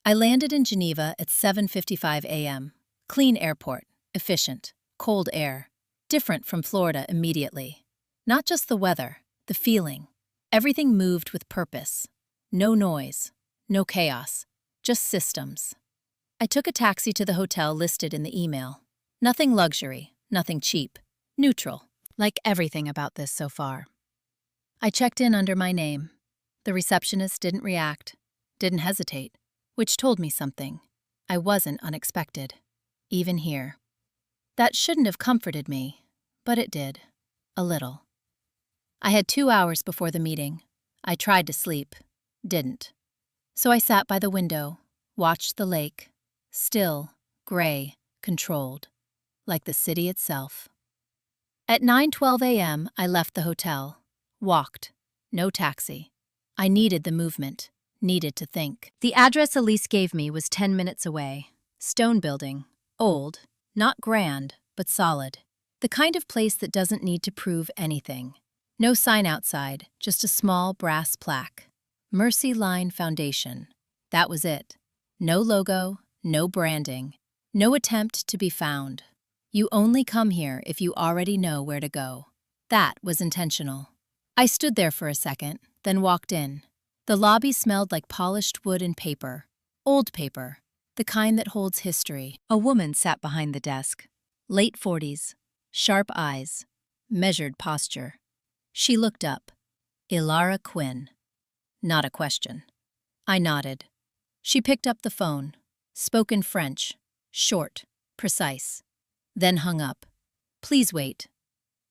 I landed in Geneva at 7:55 a.m. Clean airport, efficient, cold air, different from Florida immediately. Not just the weather, the feeling. Everything moved with purpose. No noise, no chaos, just systems. I took a taxi to the hotel listed in the email. Nothing luxury, nothing cheap, neutral, like everything about this so far. I checked in under my name. The receptionist didn't react, didn't hesitate, which told me something. I wasn't unexpected, even here. That shouldn't have comforted me, but it did, a little. I had 2 hours before the meeting. I tried to sleep, didn't. So I sat by the window, watched the lake, still, gray, controlled, like the city itself. At 9:12 a.m., I left the hotel, walked, no taxi. I needed the movement, needed to think. The address Elise gave me was 10 minutes away. Stone building, old, not grand, but solid. The kind of place that doesn't need to prove anything. No sign outside, just a small brass plaque. Mercy Line Foundation. That was it. No logo, no branding, no attempt to be found. You only come here if you already know where to go. That was intentional. I stood there for a second, then walked in. The lobby smelled like polished wood and paper. Old paper, the kind that holds history. A woman sat behind the desk. Late 40s, sharp eyes, measured posture. She looked up. Ilara Quinn. Not a question. I nodded. She picked up the phone, spoke in French, short, precise, then hung up. Please wait.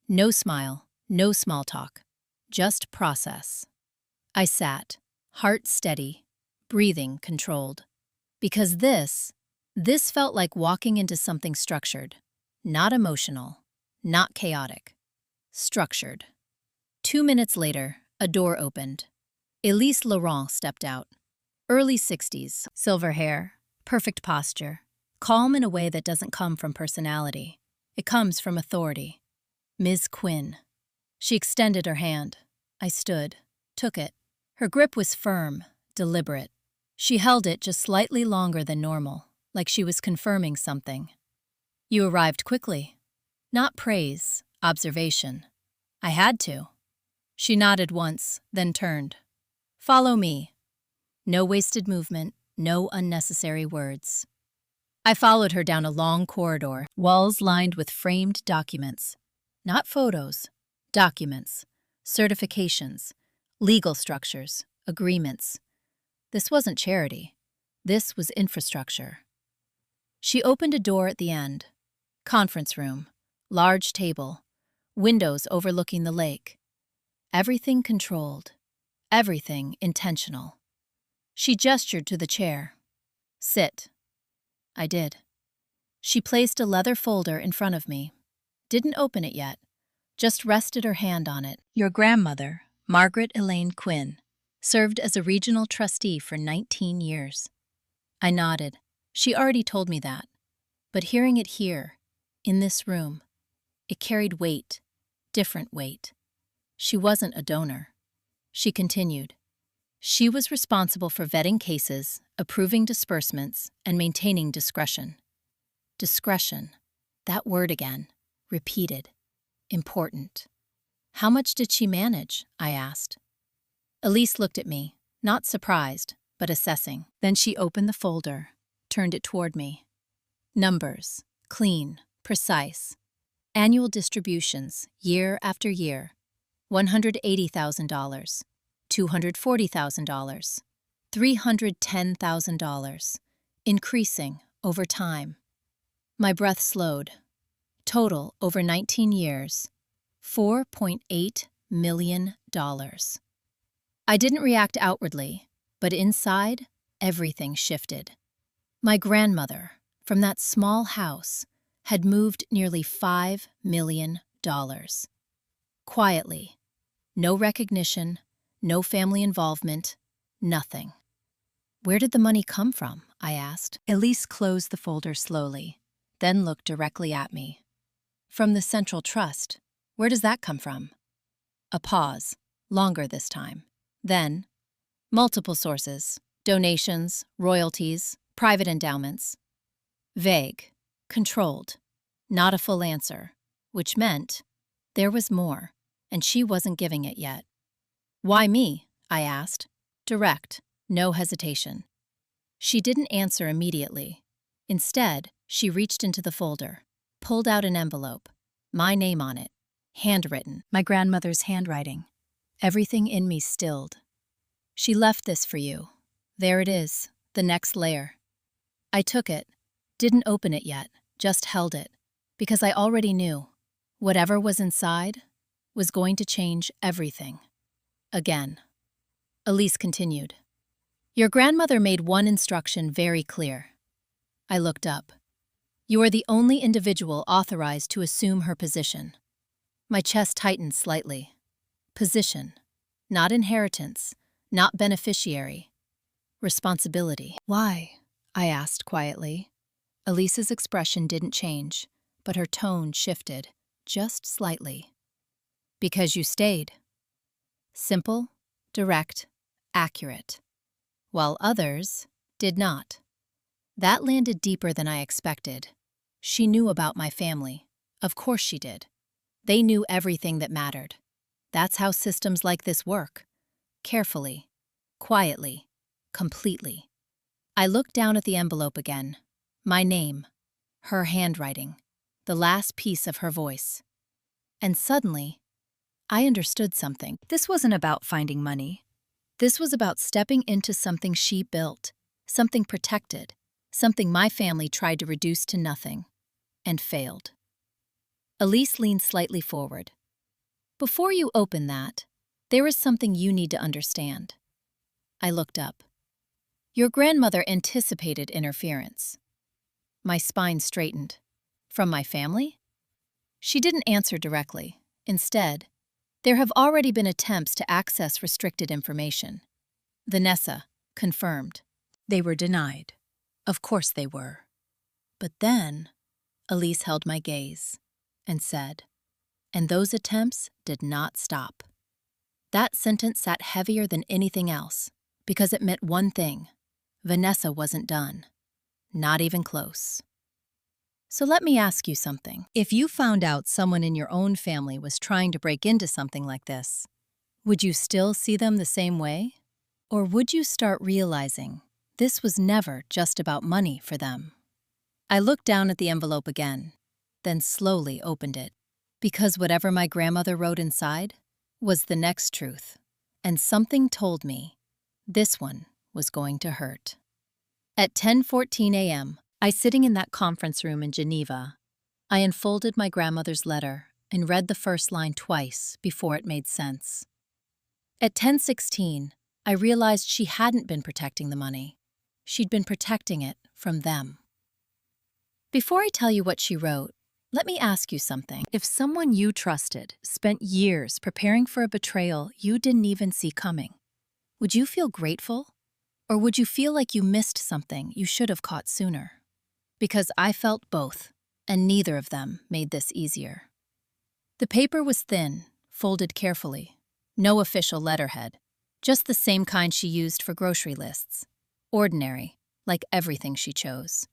No smile, no small talk, just process. I sat, heart steady, breathing controlled. Because this felt like walking into something structured, not emotional, not chaotic, structured. 2 minutes later, a door opened. Elise Laurent stepped out. Early 60s, silver hair, perfect posture, calm in a way that doesn't come from personality. It comes from authority. Ms. Quinn. She extended her hand. I stood, took it. Her grip was firm, deliberate. She held it just slightly longer than normal, like she was confirming something. You arrived quickly. Not praise, observation. I had to. She nodded once, then turned. Follow me. No wasted movement, no unnecessary words. I followed her down a long corridor, walls lined with framed documents. Not photos, documents, certifications, legal structures, agreements. This wasn't charity. This was infrastructure. She opened a door at the end. Conference room, large table, windows overlooking the lake. Everything controlled, everything intentional. She gestured to the chair. Sit. I did. She placed a leather folder in front of me. Didn't open it yet, just rested her hand on it. Your grandmother, Margaret Elaine Quinn, served as a regional trustee for 19 years. I nodded. She already told me that. But hearing it here, in this room, it carried weight, different weight. She wasn't a donor. She continued. She was responsible for vetting cases, approving disbursements, and maintaining discretion. Discretion. That word again. Repeated. Important. How much did she manage? I asked. Elise looked at me, not surprised, but assessing. Then she opened the folder, turned it toward me. Numbers. Clean. Precise. Annual distributions, year after year. $180,000. $240,000. $310,000. Increasing over time. My breath slowed. Total over 19 years. $4.8 million. I didn't react outwardly, but inside, everything shifted. My grandmother, from that small house, had moved nearly $5 million. Quietly. No recognition, no family involvement, nothing. Where did the money come from? I asked. Elise closed the folder slowly, then looked directly at me. From the Central Trust. Where does that come from? A pause, longer this time. Then, multiple sources, donations, royalties, private endowments. Vague, controlled, not a full answer, which meant there was more, and she wasn't giving it yet. Why me? I asked. Direct, no hesitation. She didn't answer immediately. Instead, she reached into the folder, pulled out an envelope, my name on it, handwritten, my grandmother's handwriting. Everything in me stilled. She left this for you. There it is, the next layer. I took it, didn't open it yet, just held it, because I already knew whatever was inside was going to change everything. Again. Elise continued. Your grandmother made one instruction very clear. I looked up. You are the only individual authorized to assume her position. My chest tightened slightly. Position. Not inheritance. Not beneficiary. Responsibility. Why? I asked quietly. Elise's expression didn't change, but her tone shifted, just slightly. Because you stayed. Simple, direct, accurate. While others did not. That landed deeper than I expected. She knew about my family. Of course she did. They knew everything that mattered. That's how systems like this work. Carefully, quietly, completely. I looked down at the envelope again. My name, her handwriting, the last piece of her voice. And suddenly, I understood something. This wasn't about finding money. This was about stepping into something she built, something protected, something my family tried to reduce to nothing, and failed. Elise leaned slightly forward. Before you open that, there is something you need to understand. I looked up. Your grandmother anticipated interference. My spine straightened. From my family? She didn't answer directly. Instead, there have already been attempts to access restricted information. Vanessa confirmed. They were denied. Of course they were. But then, Elise held my gaze and said, and those attempts did not stop. That sentence sat heavier than anything else, because it meant one thing. Vanessa wasn't done. Not even close. So let me ask you something. If you found out someone in your own family was trying to break into something like this, would you still see them the same way? Or would you start realizing this was never just about money for them? I looked down at the envelope again, then slowly opened it, because whatever my grandmother wrote inside was the next truth, and something told me this one was going to hurt. At 10:14 a.m., I sitting in that conference room in Geneva, I unfolded my grandmother's letter and read the first line twice before it made sense. At 10:16, I realized she hadn't been protecting the money. She'd been protecting it from them. Before I tell you what she wrote, let me ask you something. If someone you trusted spent years preparing for a betrayal you didn't even see coming, would you feel grateful? Or would you feel like you missed something you should have caught sooner? Because I felt both, and neither of them made this easier. The paper was thin, folded carefully. No official letterhead. Just the same kind she used for grocery lists. Ordinary, like everything she chose.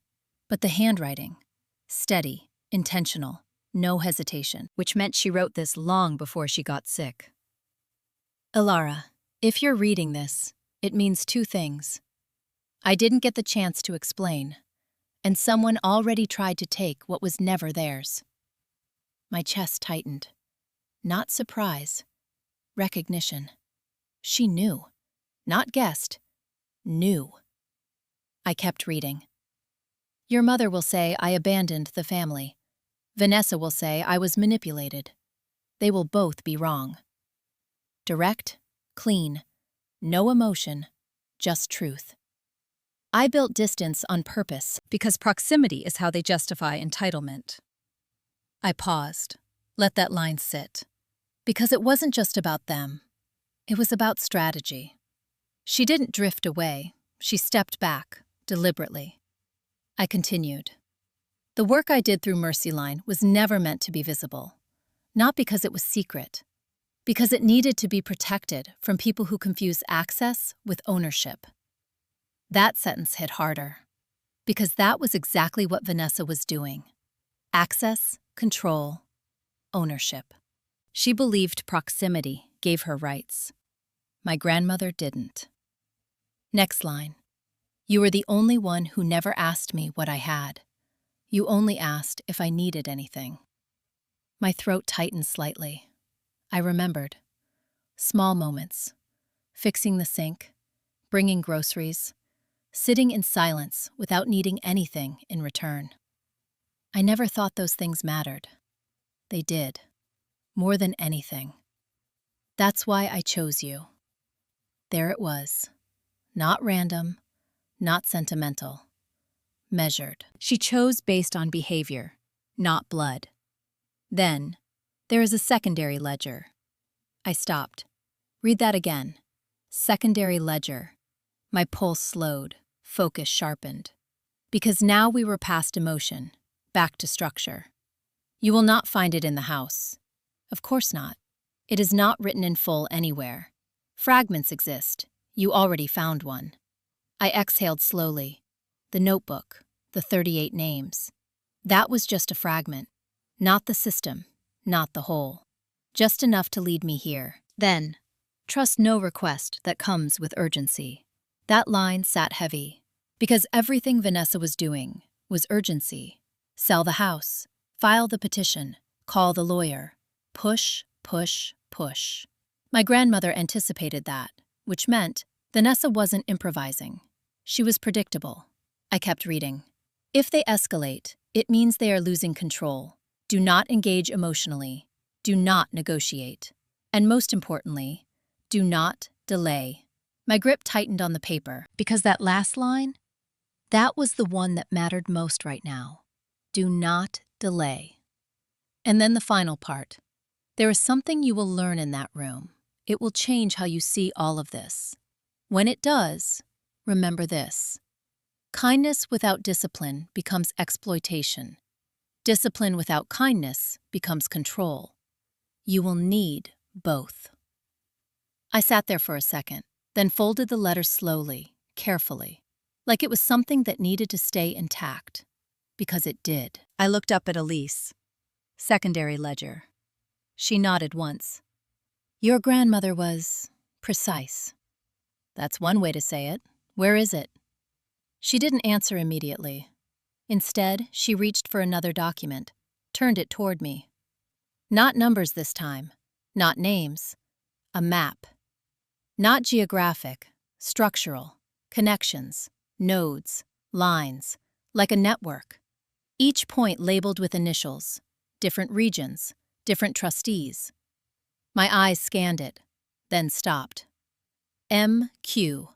But the handwriting, steady, intentional, no hesitation, which meant she wrote this long before she got sick. Ilara, if you're reading this, it means two things. I didn't get the chance to explain, and someone already tried to take what was never theirs. My chest tightened. Not surprise. Recognition. She knew. Not guessed. Knew. I kept reading. Your mother will say I abandoned the family. Vanessa will say I was manipulated. They will both be wrong. Direct, clean, no emotion, just truth. I built distance on purpose because proximity is how they justify entitlement. I paused, let that line sit, because it wasn't just about them. It was about strategy. She didn't drift away. She stepped back, deliberately. I continued. The work I did through Mercy Line was never meant to be visible. Not because it was secret. Because it needed to be protected from people who confuse access with ownership. That sentence hit harder. Because that was exactly what Vanessa was doing. Access, control, ownership. She believed proximity gave her rights. My grandmother didn't. Next line. You were the only one who never asked me what I had. You only asked if I needed anything. My throat tightened slightly. I remembered. Small moments. Fixing the sink, bringing groceries, sitting in silence without needing anything in return. I never thought those things mattered. They did. More than anything. That's why I chose you. There it was. Not random, not sentimental. Measured. She chose based on behavior, not blood. Then, there is a secondary ledger. I stopped. Read that again. Secondary ledger. My pulse slowed, focus sharpened. Because now we were past emotion, back to structure. You will not find it in the house. Of course not. It is not written in full anywhere. Fragments exist. You already found one. I exhaled slowly. The notebook, the 38 names. That was just a fragment. Not the system, not the whole. Just enough to lead me here. Then, trust no request that comes with urgency. That line sat heavy, because everything Vanessa was doing was urgency. Sell the house, file the petition, call the lawyer. Push, push, push. My grandmother anticipated that, which meant Vanessa wasn't improvising. She was predictable. I kept reading. If they escalate, it means they are losing control. Do not engage emotionally. Do not negotiate. And most importantly, do not delay. My grip tightened on the paper, because that last line, that was the one that mattered most right now. Do not delay. And then the final part. There is something you will learn in that room. It will change how you see all of this. When it does, remember this. Kindness without discipline becomes exploitation. Discipline without kindness becomes control. You will need both. I sat there for a second, then folded the letter slowly, carefully, like it was something that needed to stay intact. Because it did. I looked up at Elise. Secondary ledger. She nodded once. Your grandmother was precise. That's one way to say it. Where is it? She didn't answer immediately. Instead, she reached for another document, turned it toward me. Not numbers this time, not names. A map. Not geographic, structural, connections, nodes, lines, like a network. Each point labeled with initials, different regions, different trustees. My eyes scanned it, then stopped. M.Q.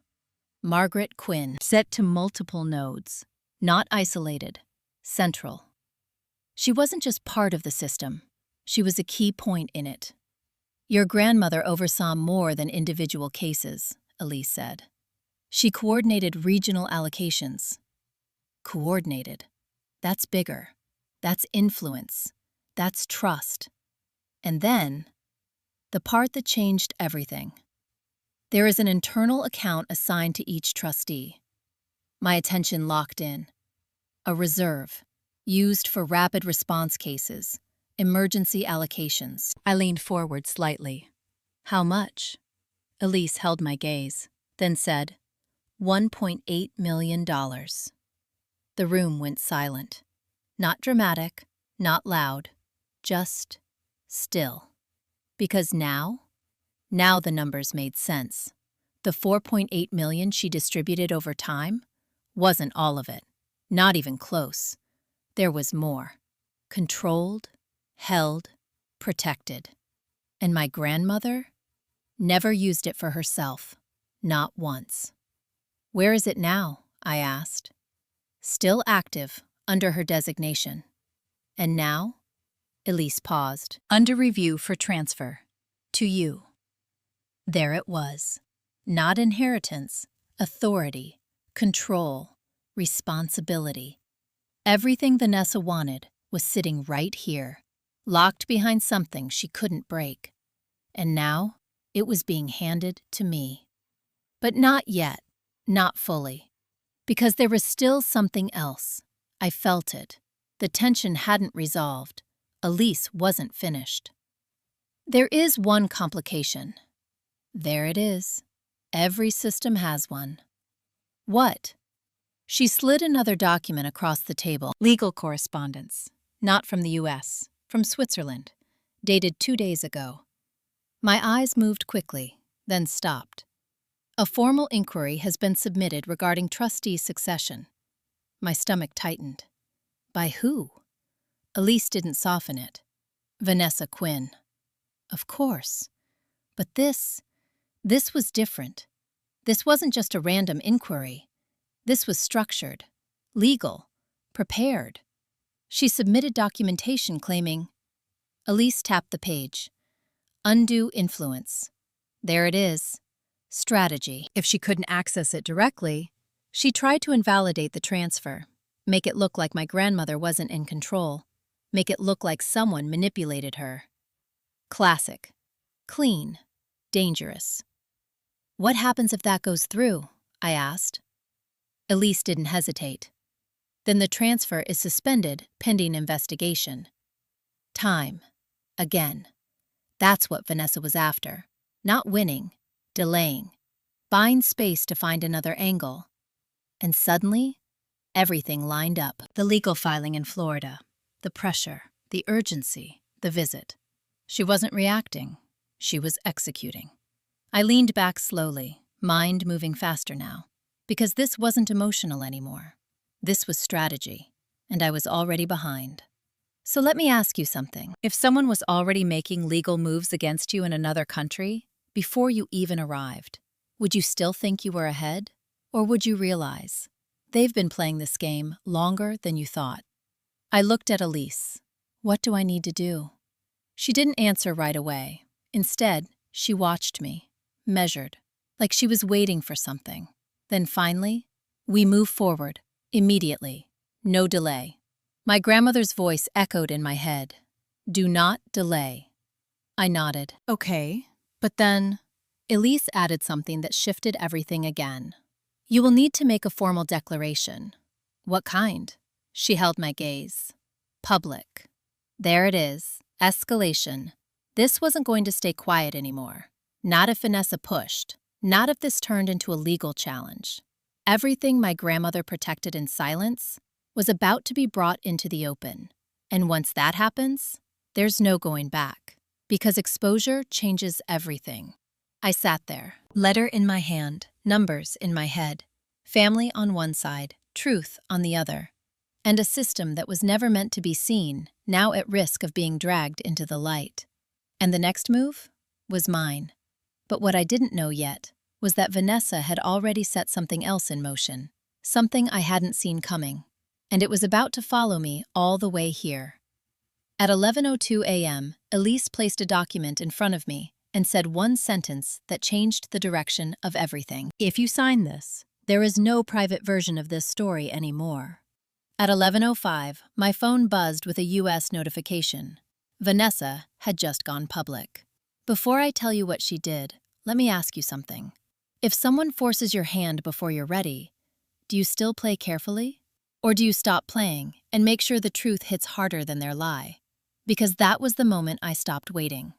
Margaret Quinn. Set to multiple nodes, not isolated, central. She wasn't just part of the system. She was a key point in it. Your grandmother oversaw more than individual cases, Elise said. She coordinated regional allocations. Coordinated. That's bigger. That's influence. That's trust. And then, the part that changed everything. There is an internal account assigned to each trustee. My attention locked in. A reserve, used for rapid response cases, emergency allocations. I leaned forward slightly. How much? Elise held my gaze, then said, $1.8 million. The room went silent. Not dramatic, not loud, just still. Because now the numbers made sense. The $4.8 million she distributed over time wasn't all of it, not even close. There was more. Controlled, held, protected. And my grandmother never used it for herself, not once. Where is it now? I asked. Still active, under her designation. And now? Elise paused. Under review for transfer. To you. There it was. Not inheritance, authority, control, responsibility. Everything Vanessa wanted was sitting right here, locked behind something she couldn't break. And now, it was being handed to me. But not yet, not fully. Because there was still something else. I felt it. The tension hadn't resolved. Elise wasn't finished. There is one complication. There it is. Every system has one. What? She slid another document across the table. Legal correspondence. Not from the U.S., from Switzerland. Dated 2 days ago. My eyes moved quickly, then stopped. A formal inquiry has been submitted regarding trustee succession. My stomach tightened. By who? Elise didn't soften it. Vanessa Quinn. Of course. But this was different. This wasn't just a random inquiry. This was structured, legal, prepared. She submitted documentation claiming. Elise tapped the page. Undue influence. There it is. Strategy. If she couldn't access it directly, she tried to invalidate the transfer, make it look like my grandmother wasn't in control, make it look like someone manipulated her. Classic. Clean. Dangerous. What happens if that goes through? I asked. Elise didn't hesitate. Then the transfer is suspended pending investigation. Time. Again. That's what Vanessa was after. Not winning. Delaying. Buying space to find another angle. And suddenly, everything lined up. The legal filing in Florida. The pressure. The urgency. The visit. She wasn't reacting. She was executing. I leaned back slowly, mind moving faster now. Because this wasn't emotional anymore. This was strategy. And I was already behind. So let me ask you something. If someone was already making legal moves against you in another country, before you even arrived, would you still think you were ahead? Or would you realize they've been playing this game longer than you thought? I looked at Elise. What do I need to do? She didn't answer right away. Instead, she watched me, measured, like she was waiting for something. Then finally, we moved forward, immediately, no delay. My grandmother's voice echoed in my head. Do not delay. I nodded. Okay, but then Elise added something that shifted everything again. You will need to make a formal declaration. What kind? She held my gaze. Public. There it is. Escalation. This wasn't going to stay quiet anymore. Not if Vanessa pushed. Not if this turned into a legal challenge. Everything my grandmother protected in silence was about to be brought into the open. And once that happens, there's no going back. Because exposure changes everything. I sat there, letter in my hand, numbers in my head, family on one side, truth on the other, and a system that was never meant to be seen, now at risk of being dragged into the light. And the next move was mine. But what I didn't know yet was that Vanessa had already set something else in motion, something I hadn't seen coming, and it was about to follow me all the way here. At 11:02 a.m., Elise placed a document in front of me and said one sentence that changed the direction of everything. If you sign this, there is no private version of this story anymore. At 11:05, my phone buzzed with a U.S. notification. Vanessa had just gone public. Before I tell you what she did, let me ask you something. If someone forces your hand before you're ready, do you still play carefully? Or do you stop playing and make sure the truth hits harder than their lie? Because that was the moment I stopped waiting.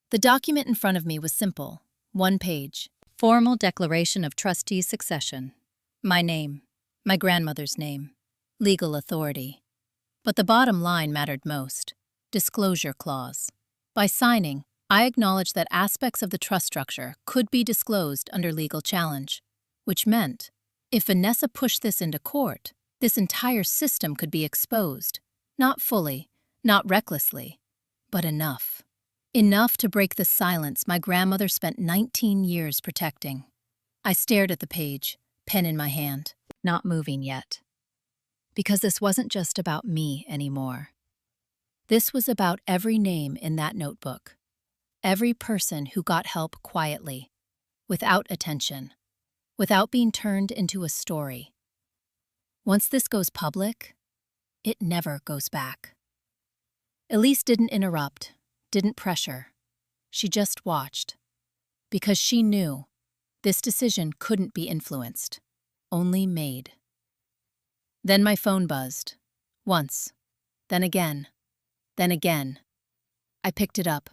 The document in front of me was simple, 1 page. Formal declaration of trustee succession. My name, my grandmother's name, legal authority. But the bottom line mattered most. Disclosure clause. By signing, I acknowledged that aspects of the trust structure could be disclosed under legal challenge, which meant, if Vanessa pushed this into court, this entire system could be exposed. Not fully, not recklessly, but enough. Enough to break the silence my grandmother spent 19 years protecting. I stared at the page, pen in my hand, not moving yet. Because this wasn't just about me anymore. This was about every name in that notebook. Every person who got help quietly, without attention, without being turned into a story. Once this goes public, it never goes back. Elise didn't interrupt, didn't pressure. She just watched. Because she knew this decision couldn't be influenced, only made. Then my phone buzzed. Once. Then again. Then again. I picked it up.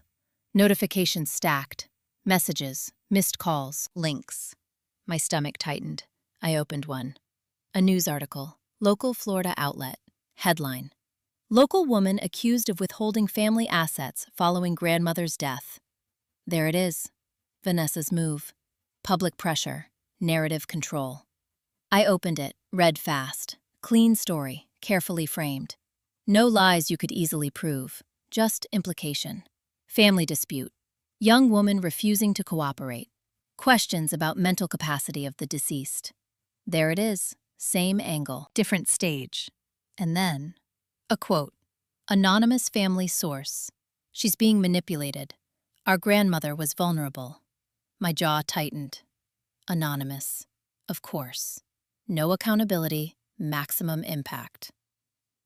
Notifications stacked. Messages, missed calls, links. My stomach tightened. I opened one. A news article. Local Florida outlet. Headline. Local woman accused of withholding family assets following grandmother's death. There it is. Vanessa's move. Public pressure. Narrative control. I opened it, read fast. Clean story, carefully framed. No lies you could easily prove, just implication. Family dispute. Young woman refusing to cooperate. Questions about mental capacity of the deceased. There it is, same angle, different stage. And then, a quote. Anonymous family source. She's being manipulated. Our grandmother was vulnerable. My jaw tightened. Anonymous. Of course. No accountability, maximum impact.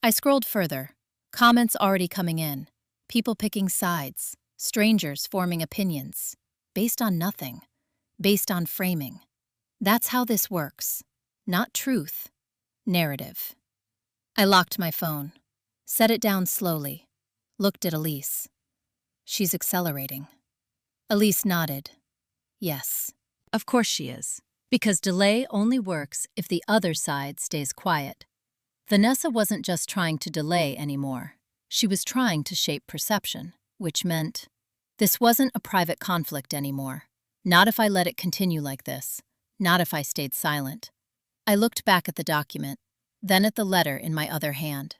I scrolled further. Comments already coming in. People picking sides. Strangers forming opinions. Based on nothing. Based on framing. That's how this works. Not truth. Narrative. I locked my phone. Set it down slowly. Looked at Elise. She's accelerating. Elise nodded. Yes. Of course she is. Because delay only works if the other side stays quiet. Vanessa wasn't just trying to delay anymore. She was trying to shape perception, which meant this wasn't a private conflict anymore. Not if I let it continue like this. Not if I stayed silent. I looked back at the document, then at the letter in my other hand.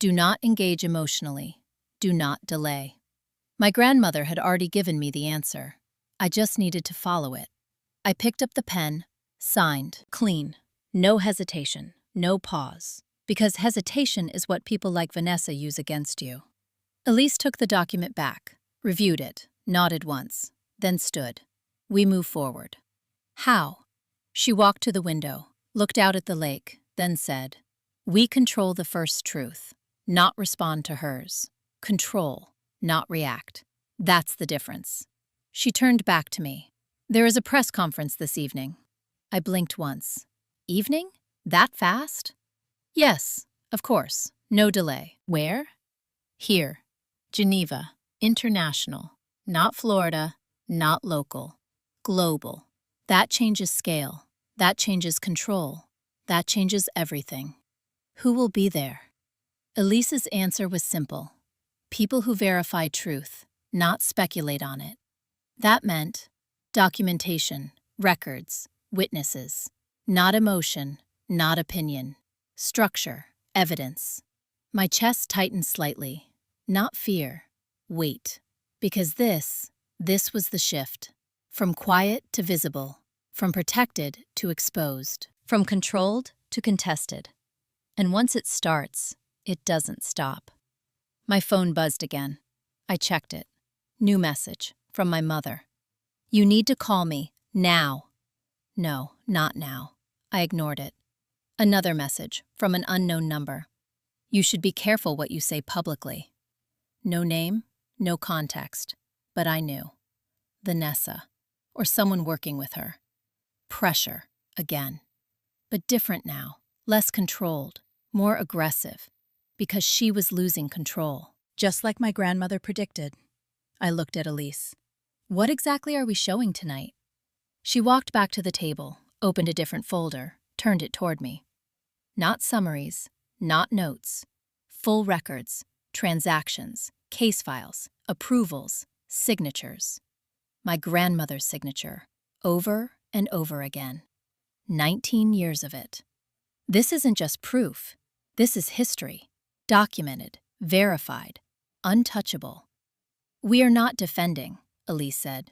Do not engage emotionally. Do not delay. My grandmother had already given me the answer. I just needed to follow it. I picked up the pen, signed, clean. No hesitation, no pause. Because hesitation is what people like Vanessa use against you. Elise took the document back, reviewed it, nodded once, then stood. We move forward. How? She walked to the window, looked out at the lake, then said, we control the first truth, not respond to hers. Control, not react. That's the difference. She turned back to me. There is a press conference this evening. I blinked once. Evening? That fast? Yes, of course. No delay. Where? Here. Geneva. International. Not Florida. Not local. Global. That changes scale. That changes control. That changes everything. Who will be there? Elise's answer was simple. People who verify truth, not speculate on it. That meant documentation, records, witnesses. Not emotion, not opinion. Structure, evidence. My chest tightened slightly. Not fear. Weight. Because this was the shift. From quiet to visible. From protected to exposed. From controlled to contested. And once it starts, it doesn't stop. My phone buzzed again. I checked it. New message from my mother. You need to call me now. No, not now. I ignored it. Another message from an unknown number. You should be careful what you say publicly. No name, no context, but I knew. Vanessa, or someone working with her. Pressure, again. But different now, less controlled, more aggressive, because she was losing control. Just like my grandmother predicted. I looked at Elise. What exactly are we showing tonight? She walked back to the table, opened a different folder, turned it toward me. Not summaries, not notes. Full records, transactions, case files, approvals, signatures. My grandmother's signature, over and over again. 19 years of it. This isn't just proof. This is history. Documented, verified, untouchable. We are not defending, Elise said.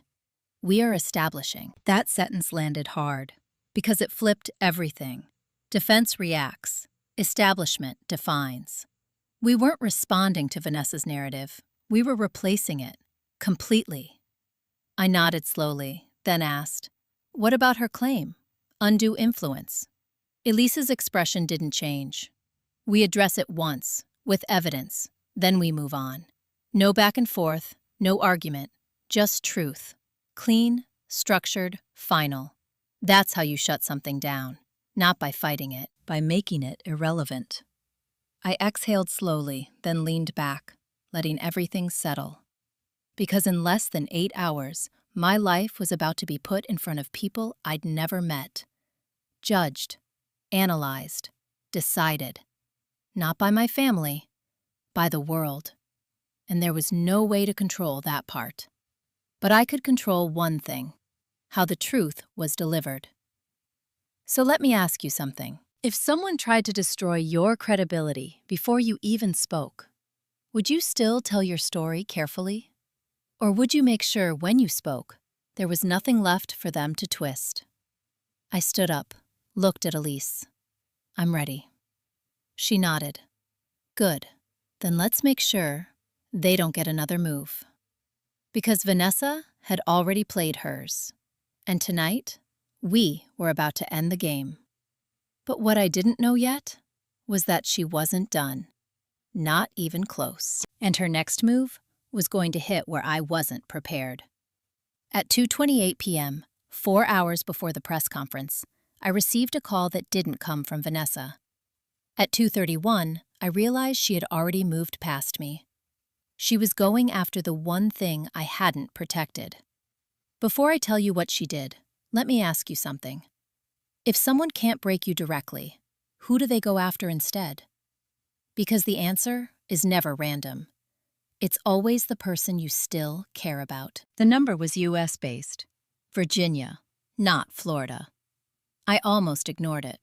We are establishing. That sentence landed hard, because it flipped everything. Defense reacts. Establishment defines. We weren't responding to Vanessa's narrative. We were replacing it. Completely. I nodded slowly, then asked, what about her claim? Undue influence. Elise's expression didn't change. We address it once, with evidence, then we move on. No back and forth, no argument, just truth. Clean, structured, final. That's how you shut something down, not by fighting it, by making it irrelevant. I exhaled slowly, then leaned back, letting everything settle. Because in less than 8 hours, my life was about to be put in front of people I'd never met. Judged, analyzed, decided. Not by my family, by the world. And there was no way to control that part. But I could control one thing, how the truth was delivered. So let me ask you something. If someone tried to destroy your credibility before you even spoke, would you still tell your story carefully? Or would you make sure when you spoke, there was nothing left for them to twist? I stood up, looked at Elise. I'm ready. She nodded. Good. Then let's make sure they don't get another move. Because Vanessa had already played hers. And tonight, we were about to end the game. But what I didn't know yet was that she wasn't done. Not even close. And her next move was going to hit where I wasn't prepared. At 2:28 p.m., 4 hours before the press conference, I received a call that didn't come from Vanessa. At 2:31, I realized she had already moved past me. She was going after the one thing I hadn't protected. Before I tell you what she did, let me ask you something. If someone can't break you directly, who do they go after instead? Because the answer is never random. It's always the person you still care about. The number was US-based. Virginia, not Florida. I almost ignored it.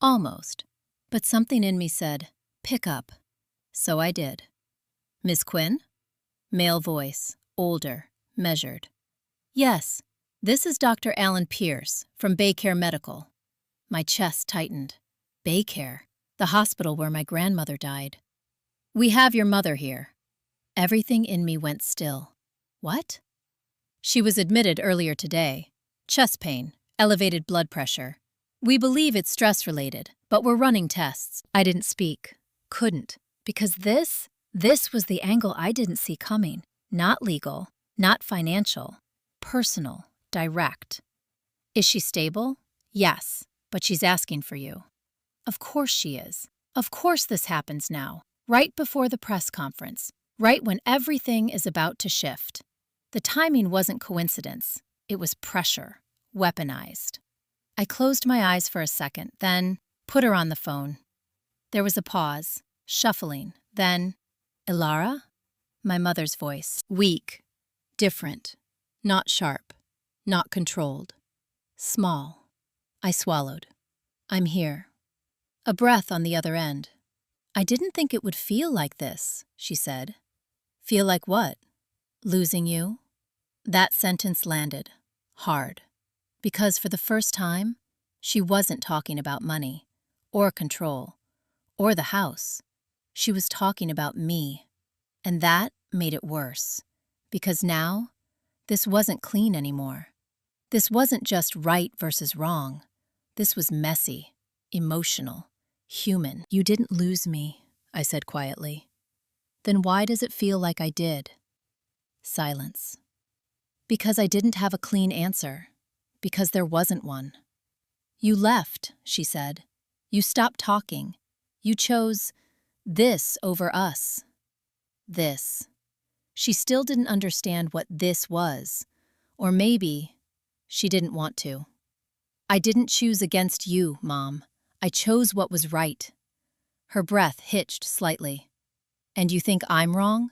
Almost. But something in me said, pick up. So I did. Miss Quinn? Male voice, older, measured. Yes, this is Dr. Alan Pierce from Baycare Medical. My chest tightened. Baycare, the hospital where my grandmother died. We have your mother here. Everything in me went still. What? She was admitted earlier today. Chest pain, elevated blood pressure. We believe it's stress-related, but we're running tests. I didn't speak. Couldn't. Because this was the angle I didn't see coming. Not legal, not financial. Personal, direct. Is she stable? Yes, but she's asking for you. Of course she is. Of course this happens now, right before the press conference, right when everything is about to shift. The timing wasn't coincidence. It was pressure, weaponized. I closed my eyes for a second, then put her on the phone. There was a pause, shuffling, then, Ilara? My mother's voice. Weak, different, not sharp, not controlled. Small. I swallowed. I'm here. A breath on the other end. I didn't think it would feel like this, she said. Feel like what? Losing you? That sentence landed, hard. Because for the first time, she wasn't talking about money, or control, or the house. She was talking about me. And that made it worse. Because now, this wasn't clean anymore. This wasn't just right versus wrong. This was messy, emotional, human. You didn't lose me, I said quietly. Then why does it feel like I did? Silence. Because I didn't have a clean answer. Because there wasn't one. You left, she said. You stopped talking. You chose this over us. This. She still didn't understand what this was. Or maybe she didn't want to. I didn't choose against you, Mom. I chose what was right. Her breath hitched slightly. And you think I'm wrong?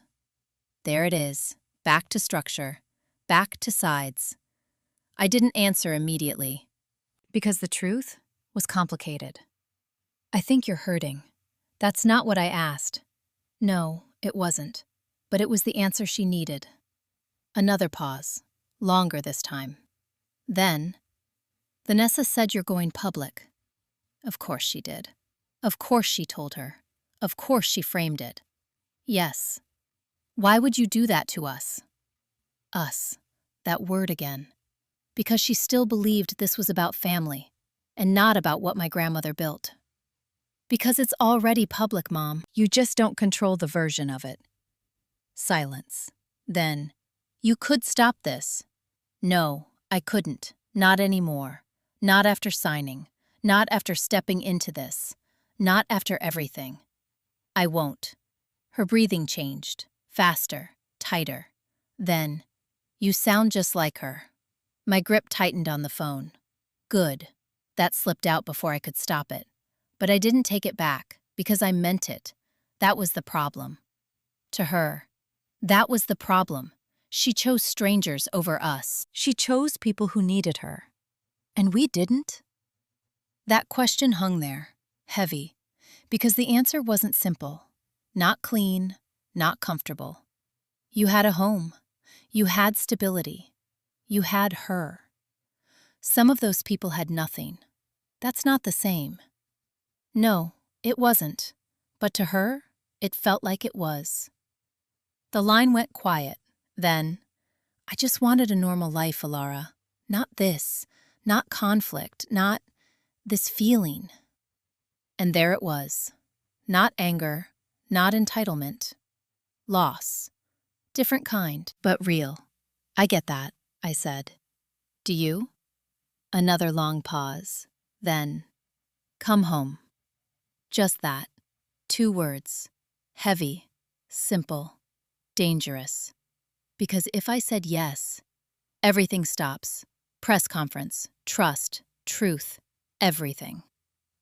There it is. Back to structure. Back to sides. I didn't answer immediately. Because the truth was complicated. I think you're hurting. That's not what I asked. No, it wasn't. But it was the answer she needed. Another pause. Longer this time. Then, Vanessa said you're going public. Of course she did. Of course she told her. Of course she framed it. Yes. Why would you do that to us? Us. That word again. Because she still believed this was about family, and not about what my grandmother built. Because it's already public, Mom. You just don't control the version of it. Silence. Then, you could stop this. No, I couldn't. Not anymore. Not after signing. Not after stepping into this. Not after everything. I won't. Her breathing changed. Faster. Tighter. Then, you sound just like her. My grip tightened on the phone. Good. That slipped out before I could stop it. But I didn't take it back, because I meant it. That was the problem. To her. That was the problem. She chose strangers over us. She chose people who needed her. And we didn't? That question hung there, heavy, because the answer wasn't simple. Not clean, not comfortable. You had a home. You had stability. You had her. Some of those people had nothing. That's not the same. No, it wasn't. But to her, it felt like it was. The line went quiet. Then, I just wanted a normal life, Alara. Not this. Not conflict. Not this feeling. And there it was. Not anger. Not entitlement. Loss. Different kind, but real. I get that, I said. Do you? Another long pause. Then, come home. Just that. 2 words. Heavy. Simple. Dangerous. Because if I said yes, everything stops. Press conference, trust, truth, everything.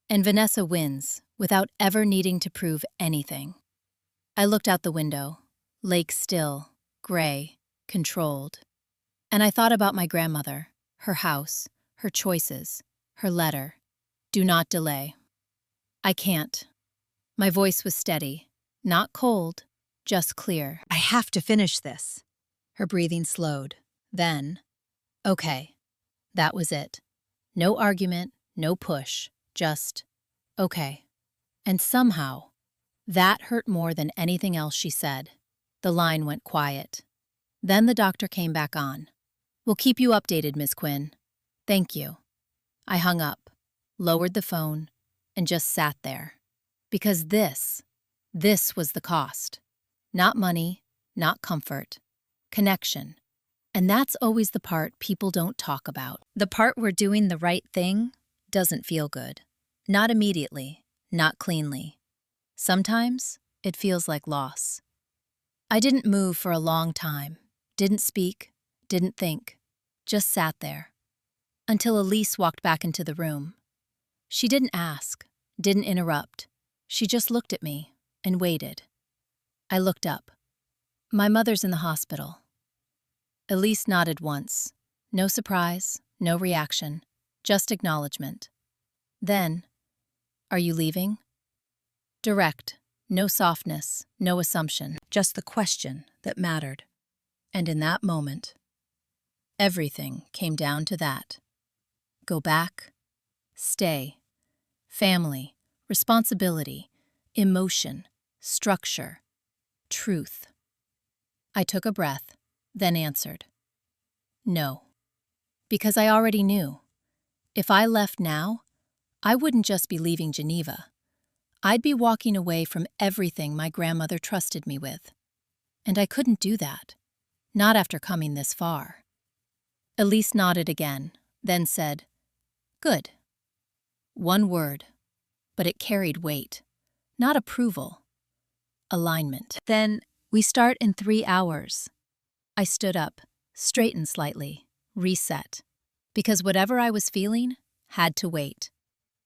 And Vanessa wins without ever needing to prove anything. I looked out the window. Lake still, gray, controlled. And I thought about my grandmother, her house, her choices, her letter. Do not delay. I can't. My voice was steady, not cold, just clear. I have to finish this. Her breathing slowed. Then, okay. That was it. No argument, no push, just, okay. And somehow, that hurt more than anything else she said. The line went quiet. Then the doctor came back on. We'll keep you updated, Miss Quinn. Thank you. I hung up, lowered the phone, and just sat there. Because this was the cost. Not money, not comfort. Connection. And that's always the part people don't talk about. The part where doing the right thing doesn't feel good. Not immediately, not cleanly. Sometimes it feels like loss. I didn't move for a long time, didn't speak, didn't think, just sat there. Until Elise walked back into the room. She didn't ask, didn't interrupt. She just looked at me and waited. I looked up. My mother's in the hospital. Elise nodded once. No surprise, no reaction, just acknowledgement. Then, are you leaving? Direct, no softness, no assumption, just the question that mattered. And in that moment, everything came down to that. Go back, stay, family, responsibility, emotion, structure, truth. I took a breath, then answered. No. Because I already knew. If I left now, I wouldn't just be leaving Geneva. I'd be walking away from everything my grandmother trusted me with. And I couldn't do that. Not after coming this far. Elise nodded again, then said, Good. One word, but it carried weight. Not approval, alignment. Then, we start in 3 hours. I stood up, straightened slightly, reset. Because whatever I was feeling had to wait.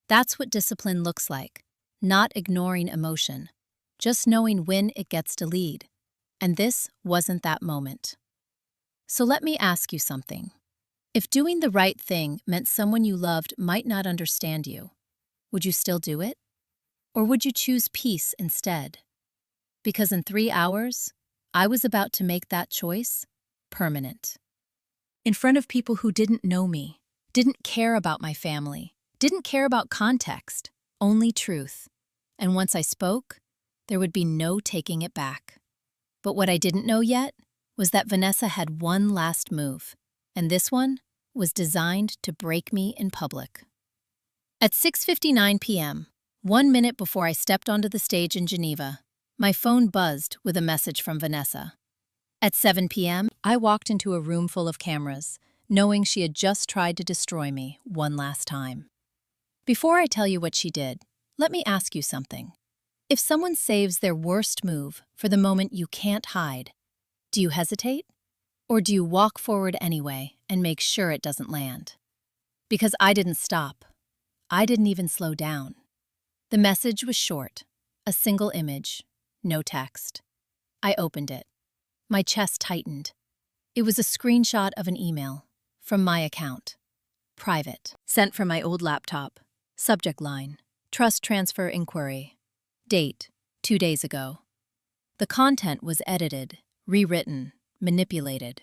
That's what discipline looks like. Not ignoring emotion, just knowing when it gets to lead. And this wasn't that moment. So let me ask you something. If doing the right thing meant someone you loved might not understand you, would you still do it? Or would you choose peace instead? Because in 3 hours, I was about to make that choice permanent. In front of people who didn't know me, didn't care about my family, didn't care about context, only truth. And once I spoke, there would be no taking it back. But what I didn't know yet was that Vanessa had one last move, and this one was designed to break me in public. At 6:59 p.m., 1 minute before I stepped onto the stage in Geneva, my phone buzzed with a message from Vanessa. At 7 p.m., I walked into a room full of cameras, knowing she had just tried to destroy me one last time. Before I tell you what she did, let me ask you something. If someone saves their worst move for the moment you can't hide, do you hesitate? Or do you walk forward anyway and make sure it doesn't land? Because I didn't stop. I didn't even slow down. The message was short, a single image, no text. I opened it. My chest tightened. It was a screenshot of an email from my account. Private. Sent from my old laptop. Subject line: Trust Transfer Inquiry. Date: 2 days ago. The content was edited, rewritten, manipulated.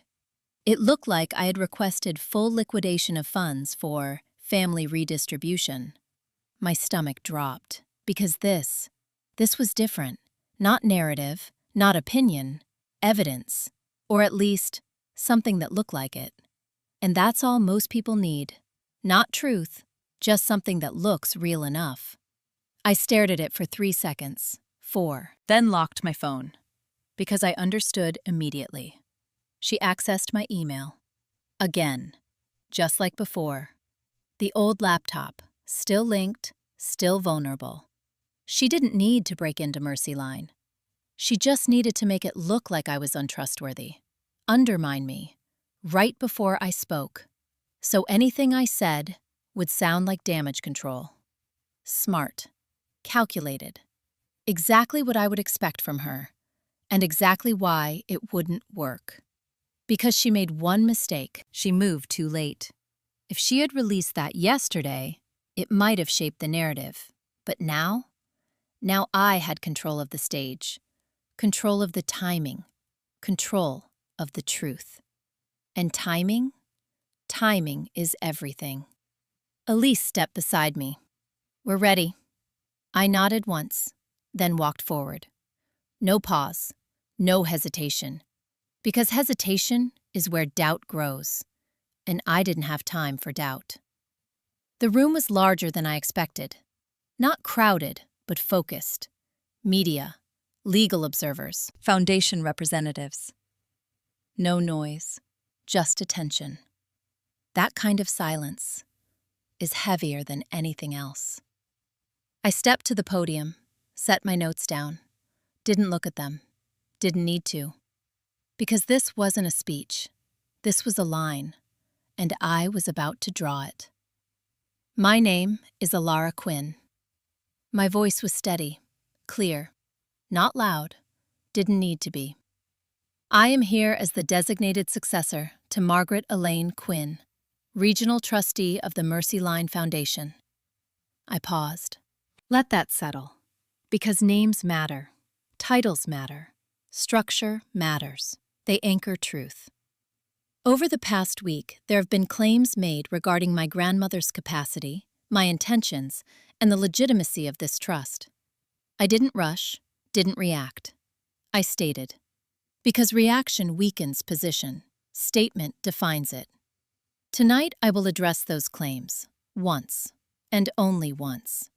It looked like I had requested full liquidation of funds for family redistribution. My stomach dropped, because this was different. Not narrative, not opinion, evidence, or at least something that looked like it. And that's all most people need. Not truth, just something that looks real enough. I stared at it for 3 seconds, 4, then locked my phone, because I understood immediately. She accessed my email. Again, just like before. The old laptop, still linked, still vulnerable. She didn't need to break into Mercyline. She just needed to make it look like I was untrustworthy, undermine me, right before I spoke. So anything I said would sound like damage control. Smart, calculated, exactly what I would expect from her, and exactly why it wouldn't work. Because she made one mistake, she moved too late. If she had released that yesterday, it might have shaped the narrative. But now I had control of the stage, control of the timing, control of the truth. And timing is everything. Elise stepped beside me. We're ready. I nodded once, then walked forward. No pause, no hesitation. Because hesitation is where doubt grows, and I didn't have time for doubt. The room was larger than I expected. Not crowded, but focused. Media, legal observers, foundation representatives. No noise, just attention. That kind of silence is heavier than anything else. I stepped to the podium, set my notes down, didn't look at them, didn't need to. Because this wasn't a speech, this was a line, and I was about to draw it. My name is Alara Quinn. My voice was steady, clear, not loud, didn't need to be. I am here as the designated successor to Margaret Elaine Quinn, Regional Trustee of the Mercyline Foundation. I paused. Let that settle, because names matter, titles matter, structure matters. They anchor truth. Over the past week, there have been claims made regarding my grandmother's capacity, my intentions, and the legitimacy of this trust. I didn't rush, didn't react. I stated. Because reaction weakens position, statement defines it. Tonight I will address those claims, once, and only once.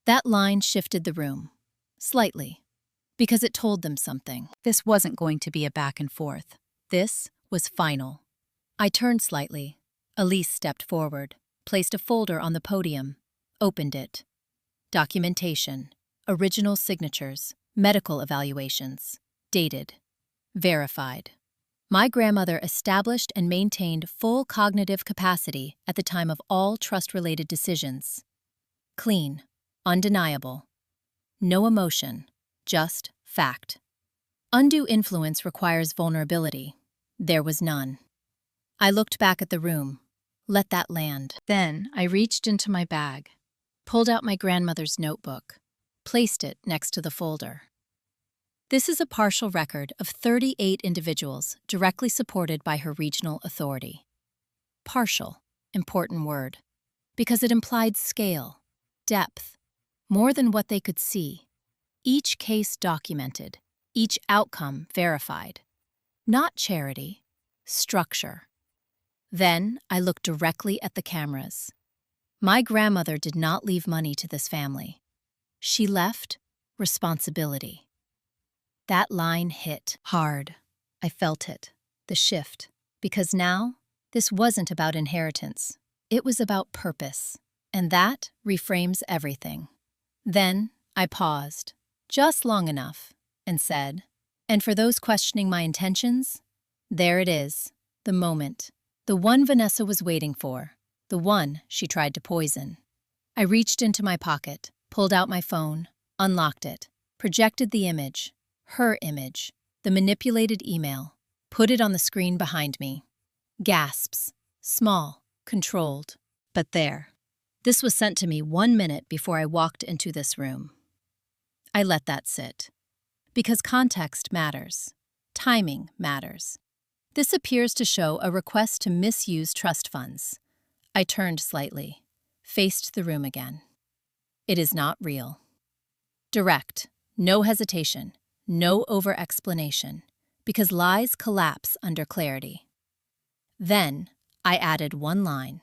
That line shifted the room, slightly, because it told them something. This wasn't going to be a back and forth. This was final. I turned slightly. Elise stepped forward, placed a folder on the podium, Opened it. Documentation. Original signatures. Medical evaluations. Dated. Verified. My grandmother established and maintained full cognitive capacity at the time of all trust-related decisions. Clean. Undeniable. No emotion. Just fact. Undue influence requires vulnerability. There was none. I looked back at the room. Let that land. Then I reached into my bag, pulled out my grandmother's notebook, placed it next to the folder. This is a partial record of 38 individuals directly supported by her regional authority. Partial, important word, because it implied scale, depth, more than what they could see. Each case documented, each outcome verified. Not charity, structure. Then I looked directly at the cameras. My grandmother did not leave money to this family. She left responsibility. That line hit hard. I felt it, the shift, because now this wasn't about inheritance. It was about purpose, and that reframes everything. Then I paused, just long enough, and said, and for those questioning my intentions, there it is, the moment. The one Vanessa was waiting for, the one she tried to poison. I reached into my pocket, pulled out my phone, unlocked it, projected the image, her image, the manipulated email, put it on the screen behind me. Gasps, small, controlled, but there. This was sent to me 1 minute before I walked into this room. I let that sit. Because context matters. Timing matters. This appears to show a request to misuse trust funds. I turned slightly, faced the room again. It is not real. Direct, no hesitation, no over-explanation, because lies collapse under clarity. Then I added one line.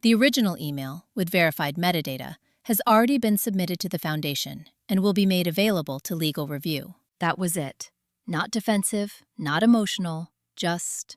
The original email, with verified metadata, has already been submitted to the Foundation and will be made available to legal review. That was it. Not defensive, not emotional, just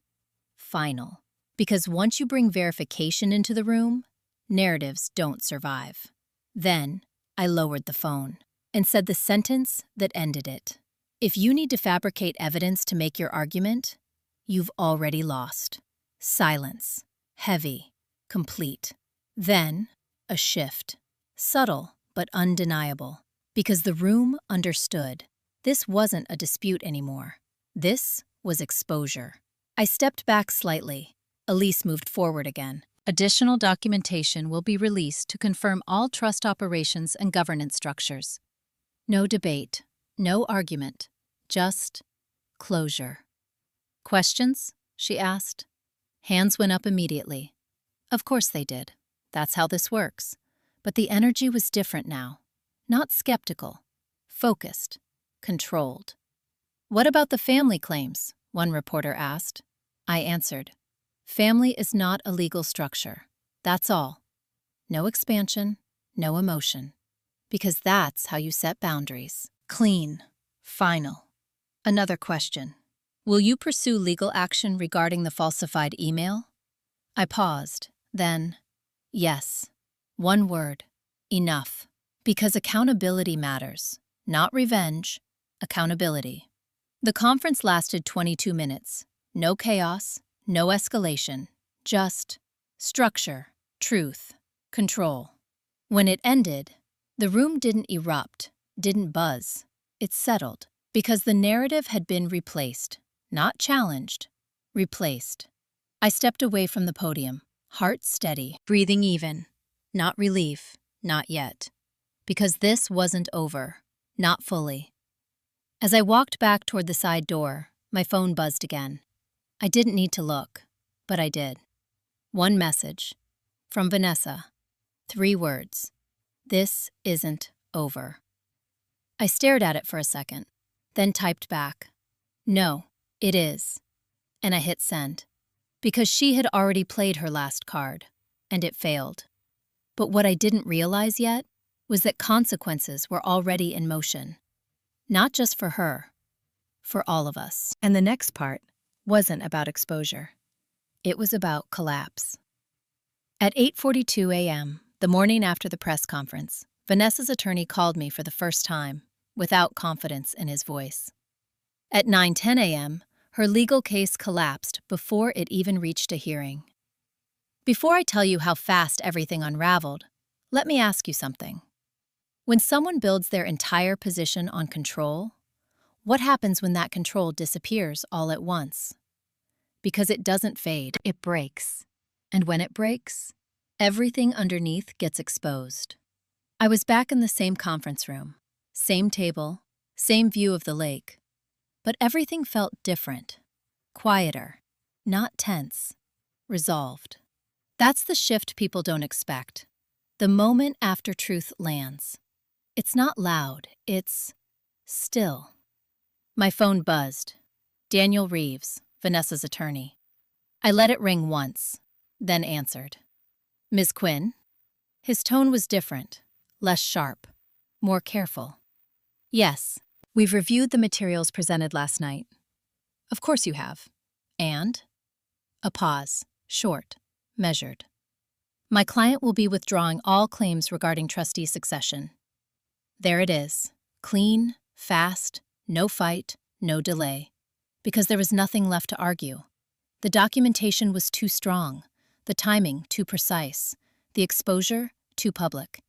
final. Because once you bring verification into the room, narratives don't survive. Then I lowered the phone and said the sentence that ended it. If you need to fabricate evidence to make your argument, you've already lost. Silence. Heavy. Complete. Then a shift. Subtle but undeniable. Because the room understood. This wasn't a dispute anymore. This was exposure. I stepped back slightly. Elise moved forward again. Additional documentation will be released to confirm all trust operations and governance structures. No debate, no argument, just closure. Questions? She asked. Hands went up immediately. Of course they did. That's how this works. But the energy was different now. Not skeptical. Focused. Controlled. What about the family claims? One reporter asked. I answered. Family is not a legal structure. That's all. No expansion, no emotion. Because that's how you set boundaries. Clean. Final. Another question. Will you pursue legal action regarding the falsified email? I paused. Then, yes. One word. Enough. Because accountability matters. Not revenge. Accountability. The conference lasted 22 minutes. No chaos, no escalation. Just structure, truth, control. When it ended, the room didn't erupt, didn't buzz. It settled, because the narrative had been replaced. Not challenged, replaced. I stepped away from the podium, heart steady, breathing even. Not relief, not yet. Because this wasn't over, not fully. As I walked back toward the side door, my phone buzzed again. I didn't need to look, but I did. One message. From Vanessa. 3 words. This isn't over. I stared at it for a second, then typed back. No, it is. And I hit send. Because she had already played her last card, and it failed. But what I didn't realize yet was that consequences were already in motion. Not just for her, for all of us. And the next part wasn't about exposure. It was about collapse. At 8:42 a.m., The morning after the press conference, Vanessa's attorney called me for the first time, without confidence in his voice. At 9:10 a.m., her legal case collapsed before it even reached a hearing. Before I tell you how fast everything unraveled, let me ask you something. When someone builds their entire position on control, what happens when that control disappears all at once? Because it doesn't fade, it breaks. And when it breaks, everything underneath gets exposed. I was back in the same conference room, same table, same view of the lake. But everything felt different, quieter, not tense, resolved. That's the shift people don't expect. The moment after truth lands. It's not loud, it's still. My phone buzzed. Daniel Reeves, Vanessa's attorney. I let it ring once, then answered. Ms. Quinn? His tone was different, less sharp, more careful. Yes, we've reviewed the materials presented last night. Of course you have. And? A pause, short, measured. My client will be withdrawing all claims regarding trustee succession. There it is, clean, fast, no fight, no delay. Because there was nothing left to argue. The documentation was too strong, the timing too precise, the exposure too public.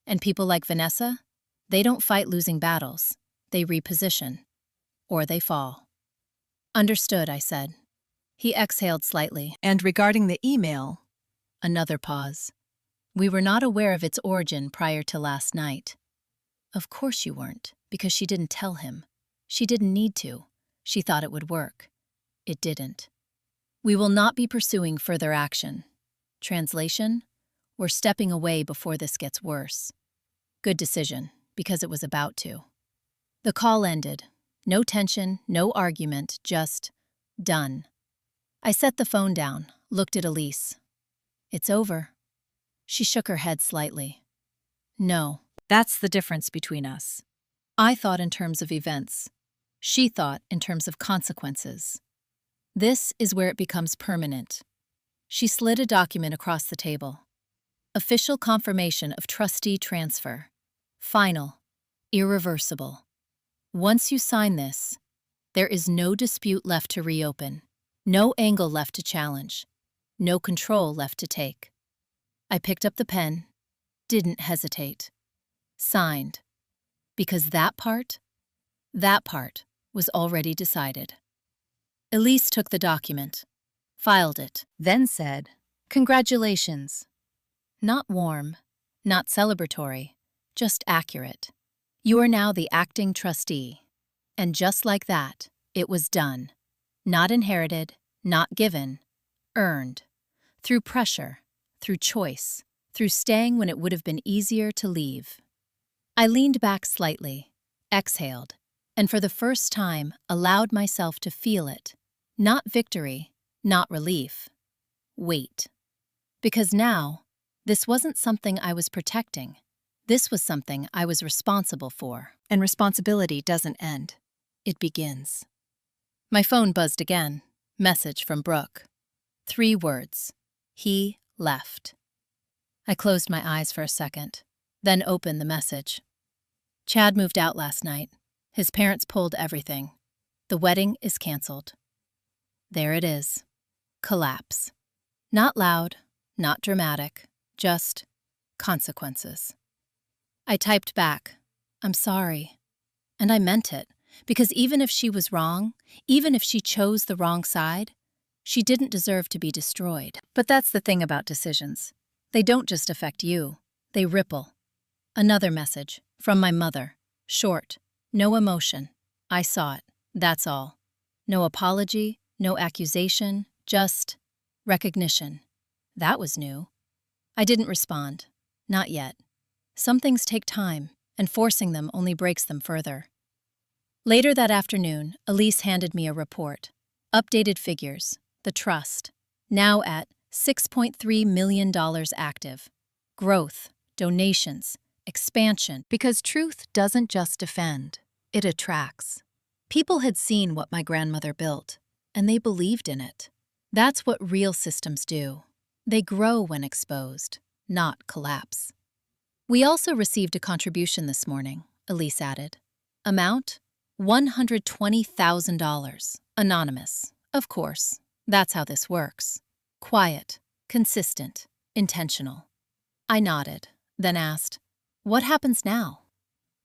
And people like Vanessa, they don't fight losing battles, they reposition. Or they fall. Understood, I said. He exhaled slightly. And regarding the email, Another pause. We were not aware of its origin prior to last night. Of course you weren't, because she didn't tell him. She didn't need to. She thought it would work. It didn't. We will not be pursuing further action. Translation? We're stepping away before this gets worse. Good decision, because it was about to. The call ended. No tension, no argument, just done. I set the phone down, looked at Elise. It's over. She shook her head slightly. No. that's the difference between us. I thought in terms of events. She thought in terms of consequences. This is where it becomes permanent. She slid a document across the table. Official confirmation of trustee transfer. Final. Irreversible. Once you sign this, there is no dispute left to reopen, no angle left to challenge, no control left to take. I picked up the pen, didn't hesitate. Signed. Because that part was already decided. Elise took the document, filed it, then said, "Congratulations." Not warm, not celebratory, just accurate. You are now the acting trustee. And just like that, it was done. Not inherited, not given, earned. Through pressure, through choice, through staying when it would have been easier to leave. I leaned back slightly, exhaled, and for the first time allowed myself to feel it. Not victory, not relief. Wait. Because now, this wasn't something I was protecting. This was something I was responsible for. And responsibility doesn't end. It begins. My phone buzzed again. Message from Brooke. 3 words. He left. I closed my eyes for a second, then opened the message. Chad moved out last night. His parents pulled everything. The wedding is canceled. There it is. Collapse. Not loud, not dramatic, just consequences. I typed back, "I'm sorry." And I meant it, because even if she was wrong, even if she chose the wrong side, she didn't deserve to be destroyed. But that's the thing about decisions. They don't just affect you, they ripple. Another message, from my mother. Short, no emotion. I saw it, that's all. No apology, no accusation, just recognition. That was new. I didn't respond. Not yet. Some things take time, and forcing them only breaks them further. Later that afternoon, Elise handed me a report. Updated figures. The trust. Now at $6.3 million active. Growth, donations, expansion. Because truth doesn't just defend, it attracts. People had seen what my grandmother built, and they believed in it. That's what real systems do. They grow when exposed, not collapse. We also received a contribution this morning, Elise added. Amount? $120,000. Anonymous. Of course, that's how this works. Quiet, consistent, intentional. I nodded, then asked, "What happens now?"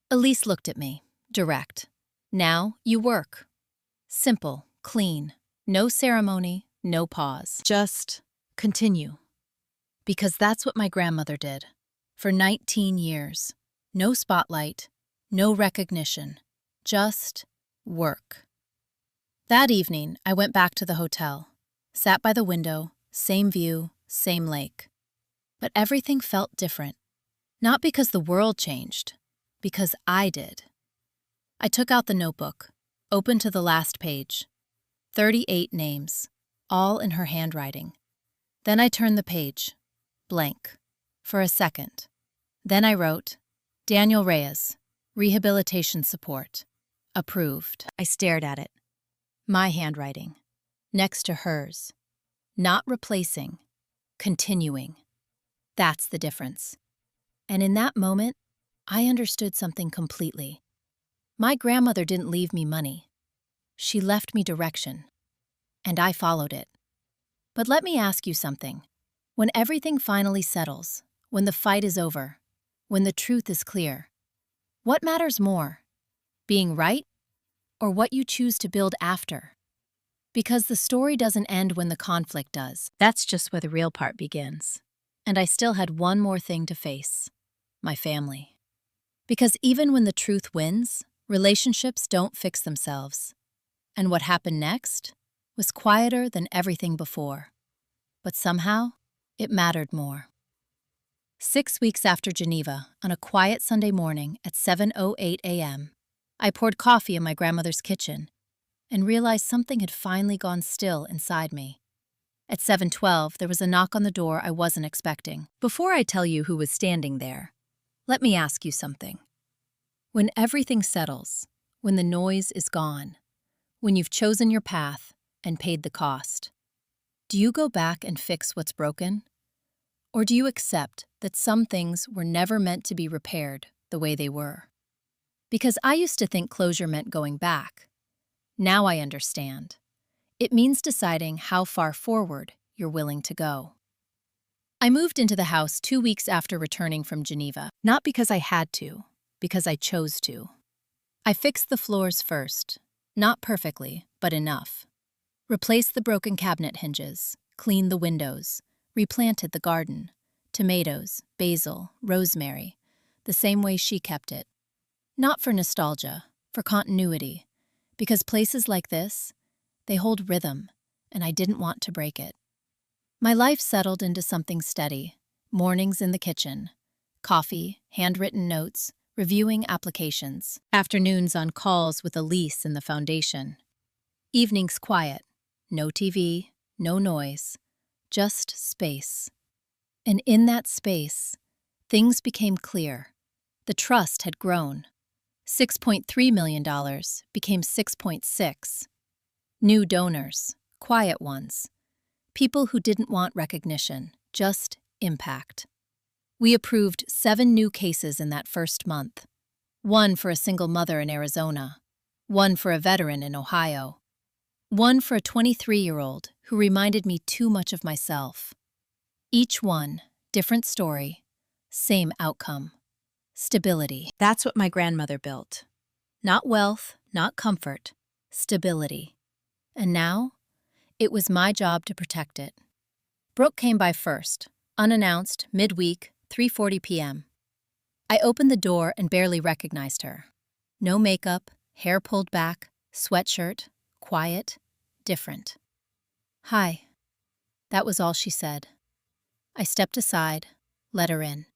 Elise looked at me, direct. "Now you work. Simple, clean, no ceremony, no pause. Just continue. Because that's what my grandmother did. For 19 years. No spotlight, no recognition, just work." That evening, I went back to the hotel, sat by the window, same view, same lake. But everything felt different. Not because the world changed, because I did. I took out the notebook, opened to the last page. 38 names, all in her handwriting. Then I turned the page, blank, for a second. Then I wrote, "Daniel Reyes, Rehabilitation Support. Approved." I stared at it. My handwriting, next to hers. Not replacing, continuing. That's the difference. And in that moment, I understood something completely. My grandmother didn't leave me money. She left me direction. And I followed it. But let me ask you something. When everything finally settles, when the fight is over, when the truth is clear, what matters more? Being right? Or what you choose to build after? Because the story doesn't end when the conflict does. That's just where the real part begins. And I still had one more thing to face. My family. Because even when the truth wins, relationships don't fix themselves. And what happened next was quieter than everything before. But somehow, it mattered more. 6 weeks after Geneva, on a quiet Sunday morning at 7:08 a.m., I poured coffee in my grandmother's kitchen and realized something had finally gone still inside me. At 7:12, there was a knock on the door I wasn't expecting. Before I tell you who was standing there, let me ask you something. When everything settles, when the noise is gone, when you've chosen your path and paid the cost, do you go back and fix what's broken? Or do you accept that some things were never meant to be repaired the way they were? Because I used to think closure meant going back. Now I understand. It means deciding how far forward you're willing to go. I moved into the house 2 weeks after returning from Geneva, not because I had to, because I chose to. I fixed the floors first, not perfectly, but enough. Replaced the broken cabinet hinges, cleaned the windows, replanted the garden, tomatoes, basil, rosemary, the same way she kept it. Not for nostalgia, for continuity, because places like this, they hold rhythm, and I didn't want to break it. My life settled into something steady, mornings in the kitchen, coffee, handwritten notes, reviewing applications, afternoons on calls with Elise in the foundation, evenings quiet, no TV, no noise, just space. And in that space, things became clear. The trust had grown. $6.3 million became 6.6. New donors, quiet ones, people who didn't want recognition, just impact. We approved 7 new cases in that first month. 1 for a single mother in Arizona, 1 for a veteran in Ohio, 1 for a 23-year-old who reminded me too much of myself. Each one, different story, same outcome. Stability. That's what my grandmother built. Not wealth, not comfort, stability. And now, it was my job to protect it. Brooke came by first, unannounced, midweek, 3:40 p.m. I opened the door and barely recognized her. No makeup, hair pulled back, sweatshirt, quiet, different. "Hi." That was all she said. I stepped aside, let her in.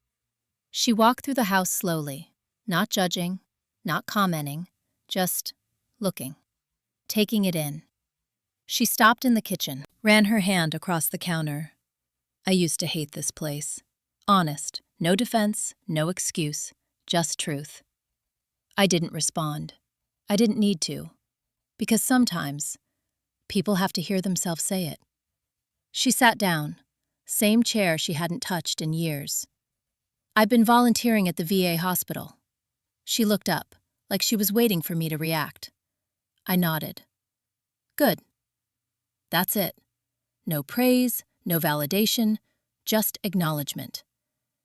She walked through the house slowly, not judging, not commenting, just looking, taking it in. She stopped in the kitchen, ran her hand across the counter. I used to hate this place. Honest, no defense, no excuse, just truth. I didn't respond. I didn't need to, because sometimes people have to hear themselves say it. She sat down, Same chair she hadn't touched in years. "I've been volunteering at the VA hospital." She looked up, like she was waiting for me to react. I nodded. "Good. That's it. No praise, no validation, just acknowledgement.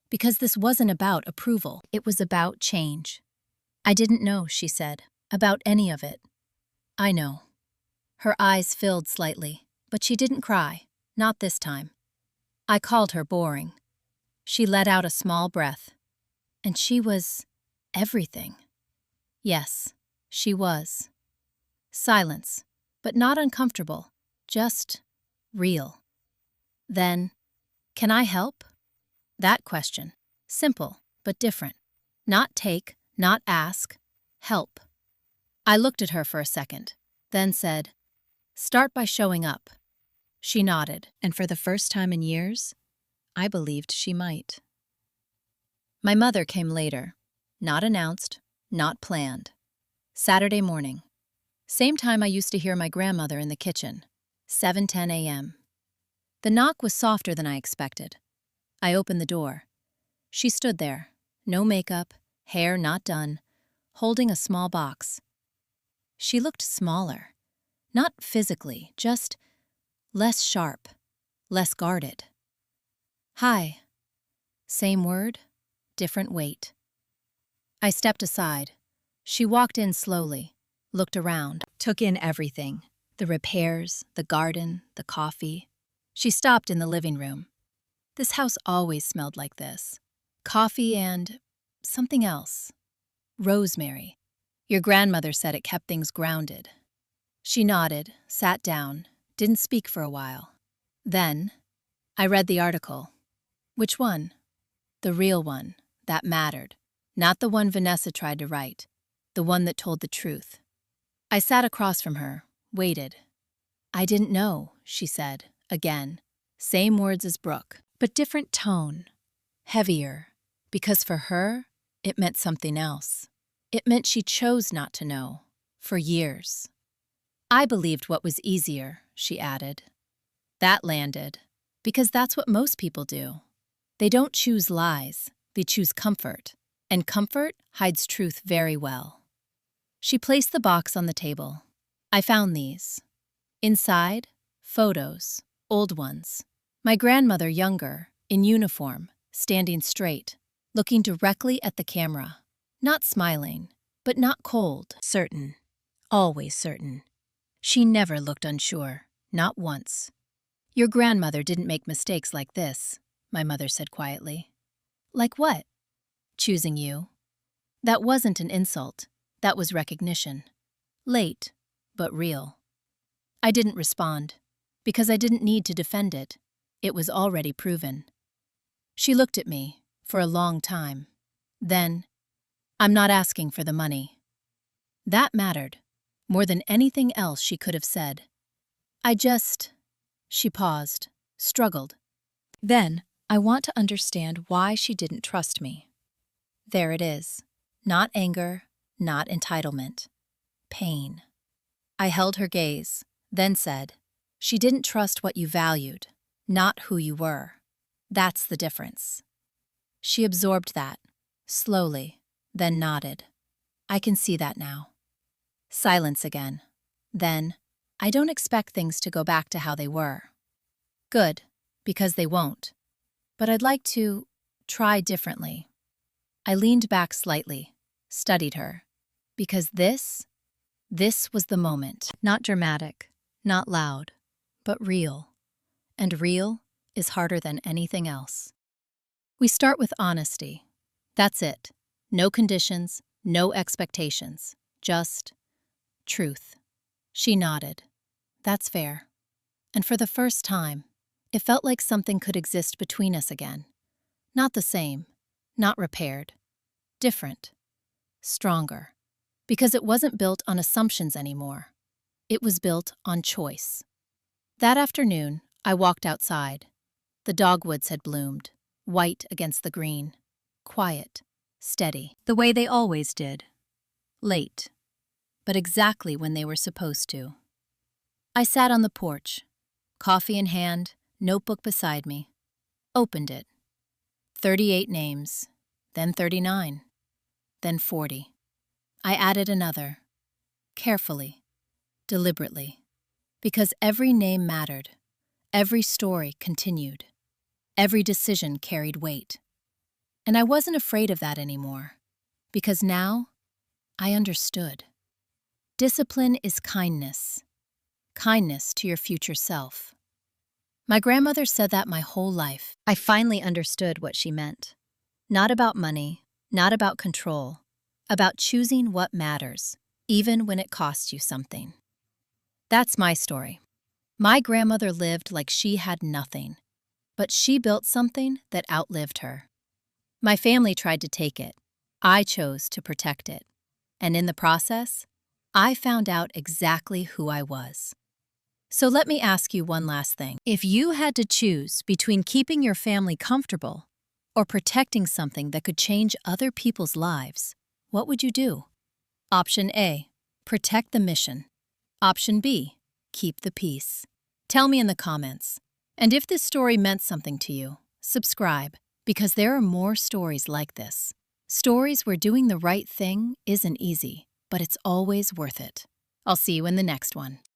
Because this wasn't about approval, it was about change." "I didn't know," she said, "about any of it." "I know." Her eyes filled slightly, but she didn't cry, not this time. I called her boring. She let out a small breath. And she was everything. Yes, she was. Silence, but not uncomfortable, just real. Then, "Can I help?" That question. Simple, but different. Not take, not ask. Help. I looked at her for a second, then said, "Start by showing up." She nodded, and for the first time in years, I believed she might. My mother came later. Not announced, not planned. Saturday morning. Same time I used to hear my grandmother in the kitchen. 7:10 a.m. The knock was softer than I expected. I opened the door. She stood there, no makeup, hair not done, holding a small box. She looked smaller. Not physically, just less sharp, less guarded. "Hi." Same word, different weight. I stepped aside. She walked in slowly, looked around, took in everything. The repairs, the garden, the coffee. She stopped in the living room. This house always smelled like this. Coffee and something else. Rosemary. Your grandmother said it kept things grounded. She nodded, sat down, didn't speak for a while. Then, I read the article. Which one? The real one, that mattered. Not the one Vanessa tried to write. The one that told the truth. I sat across from her, waited. "I didn't know," she said, again. Same words as Brooke, but different tone. Heavier. Because for her, it meant something else. It meant she chose not to know. For years. "I believed what was easier," she added. That landed. Because that's what most people do. They don't choose lies. They choose comfort. And comfort hides truth very well. She placed the box on the table. I found these. Inside, photos, old ones. My grandmother younger, in uniform, standing straight, looking directly at the camera. Not smiling, but not cold. Certain. Always certain. She never looked unsure, not once. "Your grandmother didn't make mistakes like this," my mother said quietly. "Like what?" "Choosing you." That wasn't an insult. That was recognition. Late, but real. I didn't respond, because I didn't need to defend it. It was already proven. She looked at me for a long time. Then, "I'm not asking for the money." That mattered, more than anything else she could have said. She paused, struggled. "Then, I want to understand why she didn't trust me." There it is. Not anger, not entitlement. Pain. I held her gaze, then said, "She didn't trust what you valued, not who you were. That's the difference." She absorbed that, slowly, then nodded. "I can see that now." Silence again. Then, "I don't expect things to go back to how they were." Good, because they won't. But I'd like to try differently. I leaned back slightly, studied her. Because this was the moment. Not dramatic, not loud, but real. And real is harder than anything else. We start with honesty. That's it. No conditions, no expectations. Just truth. She nodded. That's fair. And for the first time, it felt like something could exist between us again. Not the same, not repaired. Different. Stronger. Because it wasn't built on assumptions anymore. It was built on choice. That afternoon, I walked outside. The dogwoods had bloomed, white against the green. Quiet, steady, the way they always did. Late, but exactly when they were supposed to. I sat on the porch, coffee in hand, notebook beside me. Opened it. 38 names, then 39, then 40. I added another, carefully, deliberately, because every name mattered, every story continued, every decision carried weight. And I wasn't afraid of that anymore, because now I understood. Discipline is kindness, kindness to your future self. My grandmother said that my whole life. I finally understood what she meant. Not about money, not about control, About choosing what matters, even when it costs you something. That's my story. My grandmother lived like she had nothing, but she built something that outlived her. My family tried to take it. I chose to protect it. And in the process, I found out exactly who I was. So let me ask you one last thing. If you had to choose between keeping your family comfortable or protecting something that could change other people's lives, what would you do? Option A, protect the mission. Option B, keep the peace. Tell me in the comments. And if this story meant something to you, subscribe, because there are more stories like this. Stories where doing the right thing isn't easy, but it's always worth it. I'll see you in the next one.